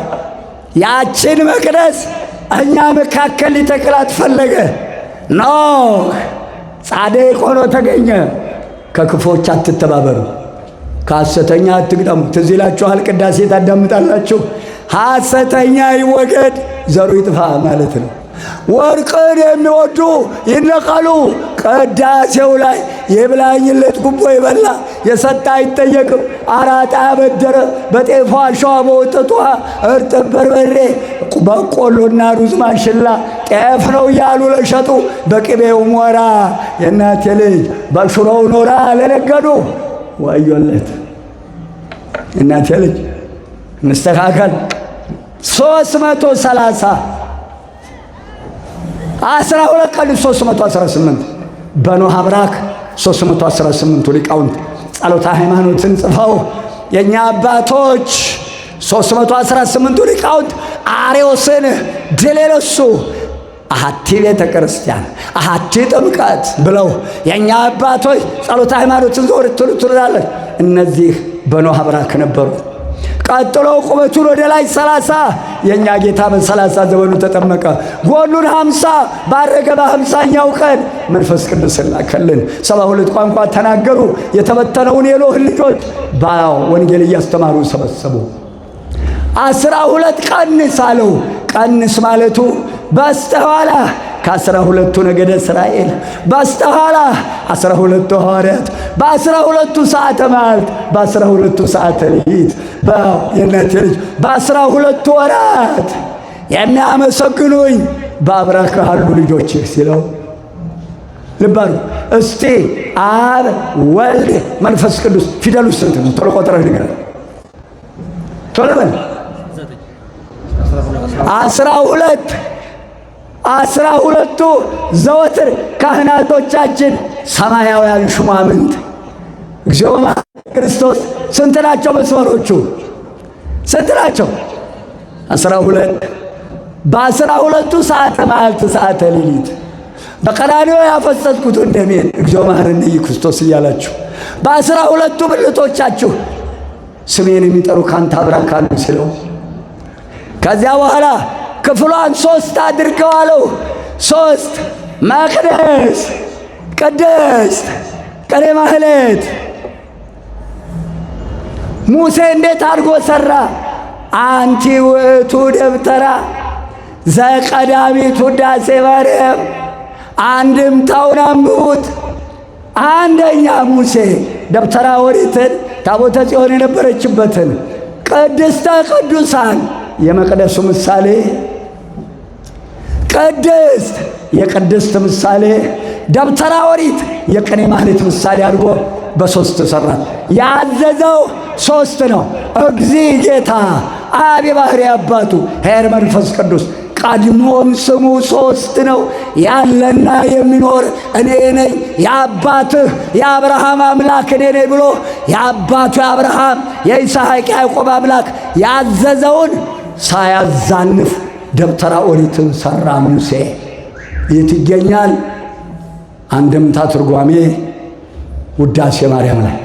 ያችን መቅደስ እኛ መካከል ሊተክላት ፈለገ። ኖህ ጻድቅ ሆኖ ተገኘ። ከክፎች አትተባበሩ፣ ከሐሰተኛ አትግጠሙ። ትዝ ይላችኋል፣ ቅዳሴ ታዳምጣላችሁ። ሐሰተኛ ይወገድ ዘሩ ይጥፋ ማለት ነው። ወርቅን የሚወዱ ይነቀሉ። ቅዳሴው ላይ የብላኝለት ጉቦ የበላ የሰጠ አይጠየቅም። አራጣ ያበደረ በጤፏ አሸዋ በወተቷ እርጥብ በርበሬ በቆሎና ሩዝ ማሽላ ጤፍ ነው እያሉ ለሸጡ በቅቤው ሞራ የእናቴ ልጅ በሽሮው ኖራ ለነገዱ ወዮለት። እናቴ ልጅ እንስተካከል። 330 12 ቀን 318 በኖህ አብራክ 318ቱ ሊቃውንት ጸሎተ ሃይማኖትን ጽፈው የእኛ አባቶች 318ቱ ሊቃውንት አርዮስን ድል የነሱ አሐቲ ቤተ ክርስቲያን አሐቲ ጥምቀት ብለው የእኛ አባቶች ጸሎተ ሃይማኖትን ዞር ትሉናለች። እነዚህ በኖህ አብራክ ነበሩ። ቀጥሎ ቁመቱን ወደ ላይ 30 የእኛ ጌታ በ30 ዘመኑ ተጠመቀ። ጎኑን 50 ባረገ በ50ኛው ቀን መንፈስ ቅዱስ ላከልን። 72 ቋንቋ ተናገሩ። የተበተነውን የኖህን ልጆች በወንጌል እያስተማሩ ሰበሰቡ። 12 ቀንስ አለው። ቀንስ ማለቱ በስተኋላ ከ12ቱ ነገደ እስራኤል በስተኋላ 12ቱ ሐዋርያት በ12ቱ ሰዓተ መዓልት በ12ቱ ሰዓተ ሌሊት የእናቴ ልጅ በ12ቱ ወራት የሚያመሰግኑኝ በአብራክ ያሉ ልጆችህ ሲለው ልብ አድርጉ እስቲ። አብ ወልድ መንፈስ ቅዱስ ፊደሉ ስንት ነው? ቶሎ ቆጥረህ ንገረን። ቶሎ በል 12ቱ ዘወትር ካህናቶቻችን ሰማያውያን ሹማምንት እግዚኦ ክርስቶስ ስንት ናቸው? መስመሮቹ ስንት ናቸው? 12 በ12ቱ ሰዓተ መዓልት ሰዓተ ሌሊት በቀራንዮ ያፈሰስኩት ደሜን እግዚኦ መሐረነ ክርስቶስ እያላችሁ በ12ቱ ብልቶቻችሁ ስሜን የሚጠሩ ካንተ አብራክ አሉ ሲለው ከዚያ በኋላ ክፍሏን 3 አድርገው አለው። 3 መቅደስ፣ ቅድስት፣ ቀኔ ማህሌት። ሙሴ እንዴት አድርጎ ሠራ? አንቲ ውእቱ ደብተራ ዘቀዳሚት ውዳሴ ማርያም። አንድምታውን አንብቡት። አንደኛ ሙሴ ደብተራ ኦሪትን ታቦተ ጽዮን የነበረችበትን ቅድስተ ቅዱሳን የመቅደሱ ምሳሌ፣ ቅድስት የቅድስት ምሳሌ፣ ደብተራ ኦሪት የቅኔ ማህሌት ምሳሌ አድርጎ በ3 ሠራ። ያዘዘው 3 ነው። እግዚ ጌታ አብ የባሕሪ አባቱ ኄር መንፈስ ቅዱስ። ቀድሞም ስሙ 3 ነው። ያለና የሚኖር እኔ ነኝ፣ የአባትህ የአብርሃም አምላክ እኔ ነኝ ብሎ የአባቱ የአብርሃም የይስሐቅ ያዕቆብ አምላክ ያዘዘውን ሳያዛንፍ ደብተራ ኦሪትን ሠራ ሙሴ። የት ይገኛል? አንድምታ ትርጓሜ ውዳሴ ማርያም ላይ።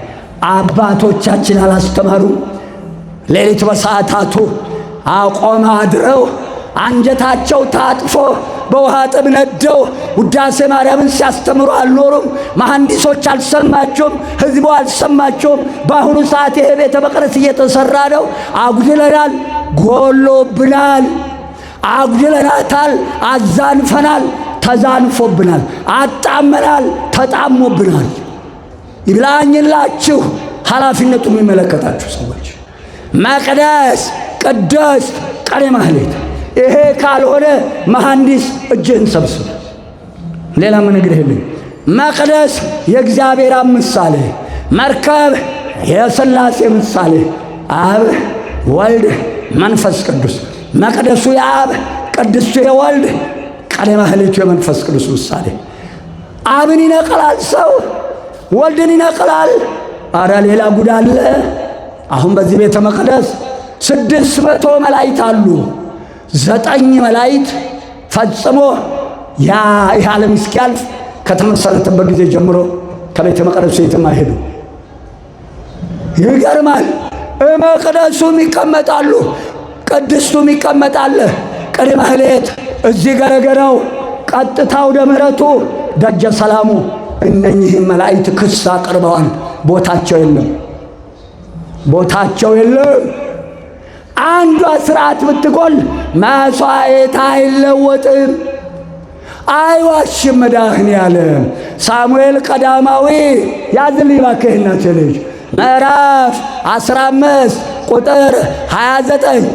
አባቶቻችን አላስተማሩም? ሌሊት በሰዓታቱ አቆም አድረው አንጀታቸው ታጥፎ በውሃ ጥም ነደው ውዳሴ ማርያምን ሲያስተምሩ አልኖሩም? መሐንዲሶች አልሰማቸውም? ሕዝቡ አልሰማቸውም? በአሁኑ ሰዓት ይሄ ቤተ መቅደስ እየተሠራ ነው። አጉድለናል፣ ጎሎብናል፣ አጉድለናታል፣ አዛንፈናል፣ ተዛንፎብናል፣ አጣመናል፣ ተጣሞብናል። ይብላኝላችሁ ኃላፊነቱ የሚመለከታችሁ ሰዎች። መቅደስ፣ ቅድስት፣ ቀኔ ማህሌት። ይሄ ካልሆነ መሐንዲስ እጅህን ሰብስብ። ሌላ ምን እግር የለኝ። መቅደስ የእግዚአብሔር አብ ምሳሌ፣ መርከብ የሥላሴ ምሳሌ፣ አብ ወልድ መንፈስ ቅዱስ። መቅደሱ የአብ ቅድስቱ የወልድ ቀኔ ማህሌቱ የመንፈስ ቅዱስ ምሳሌ። አብን ይነቅላል ሰው፣ ወልድን ይነቅላል። አረ ሌላ ጉድ አለ። አሁን በዚህ ቤተ መቅደስ 600 መላእክት አሉ። 9 መላእክት ፈጽሞ ይህ ዓለም እስኪያልፍ ከተመሰረተበት ጊዜ ጀምሮ ከቤተ መቅደሱ የትም አይሄዱ። ይገርማል። መቅደሱም ይቀመጣሉ፣ ቅድስቱም ይቀመጣል። ቀኔ ማህሌት እዚህ ገረገረው፣ ቀጥታው ወደ ምሕረቱ ደጀ ሰላሙ። እነኚህ መላእክት ክስ አቅርበዋል። ቦታቸው የለም፣ ቦታቸው የለም። አንዷ ሥርዓት ብትጎል መሥዋዕት አይለወጥም፣ አይዋሽም መድኃኔዓለም። ሳሙኤል ቀዳማዊ ያዝልኝ እባክህ እናቴ ልጅ ምዕራፍ 15 ቁጥር 29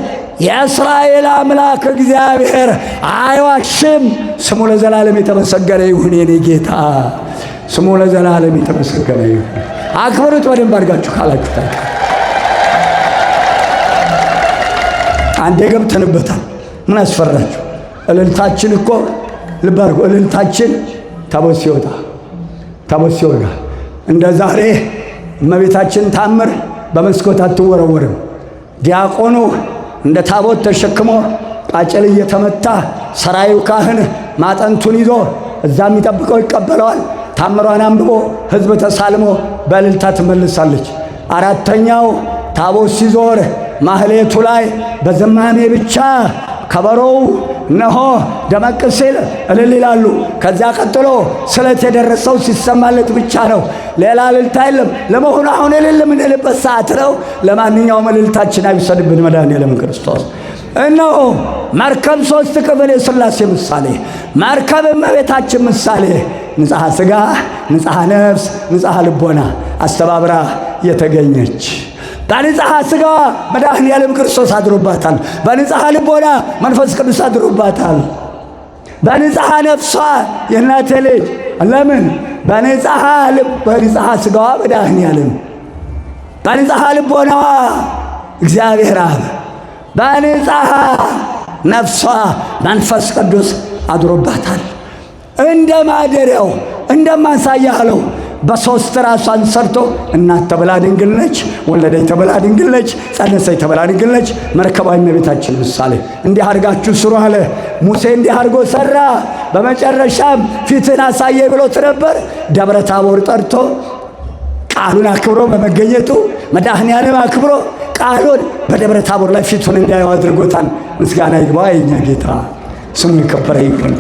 የእስራኤል አምላክ እግዚአብሔር አይዋሽም። ስሙ ለዘላለም የተመሰገነ ይሁን። የኔ ጌታ ስሙ ለዘላለም የተመሰገነ ይሁን። አክብሩት በደንብ አድርጋችሁ ካላችሁ ታውቃ። አንዴ ገብተንበታል። ምን አስፈራችሁ? እልልታችን እኮ ልብ አድርጎ እልልታችን ታቦት ሲወጣ እንደ ዛሬ እመቤታችን ታምር በመስኮት አትወረወርም። ዲያቆኑ እንደ ታቦት ተሸክሞ ቃጭል እየተመታ ሰራዩ ካህን ማጠንቱን ይዞ እዛ የሚጠብቀው ይቀበለዋል። ታምሯን አንብቦ ሕዝብ ተሳልሞ በእልልታ ትመልሳለች። አራተኛው ታቦት ሲዞር ማህሌቱ ላይ በዘማሜ ብቻ ከበሮው እነሆ ደመቅ ሲል እልል ይላሉ። ከዚያ ቀጥሎ ስለት የደረሰው ሲሰማለት ብቻ ነው። ሌላ እልልታ የለም። ለመሆኑ አሁን እልል የምንልበት ሰዓት ነው። ለማንኛውም እልልታችን አይውሰድብን መድኃኔዓለም ክርስቶስ። እነሆ መርከብ 3 ክፍል የሥላሴ ምሳሌ፣ መርከብ እመቤታችን ምሳሌ፣ ንጽሐ ሥጋ፣ ንጽሐ ነፍስ፣ ንጽሐ ልቦና አስተባብራ የተገኘች። በንጽሐ ሥጋዋ መድኃኔዓለም ክርስቶስ አድሮባታል። በንጽሐ ልቦና መንፈስ ቅዱስ አድሮባታል። በንጽሐ ነፍሷ የእናቴ ልጅ ለምን በንጽሐ ሥጋዋ መድኃኔዓለም፣ በንጽሐ ልቦናዋ እግዚአብሔር አብ በንጽሐ ነፍሷ መንፈስ ቅዱስ አድሮባታል። እንደ ማደሪያው እንደማሳያ አለው። በሶስት ራሷን ሰርቶ እናት ተብላ ድንግል ነች፣ ወለደች ተብላ ድንግል ነች፣ ጸነሰች ተብላ ድንግል ነች። መርከቧ የእመቤታችን ምሳሌ። እንዲህ አድርጋችሁ ስሩ አለ ሙሴ። እንዲህ አድርጎ ሰራ። በመጨረሻም ፊትን አሳየ ብሎት ነበር። ደብረ ታቦር ጠርቶ ቃሉን አክብሮ በመገኘቱ መድኃኔዓለም አክብሮ ቃሉን በደብረ ታቦር ላይ ፊቱን እንዲያየው አድርጎታል። ምስጋና ይግባ የኛ ጌታ፣ ስሙ የከበረ ይሁን።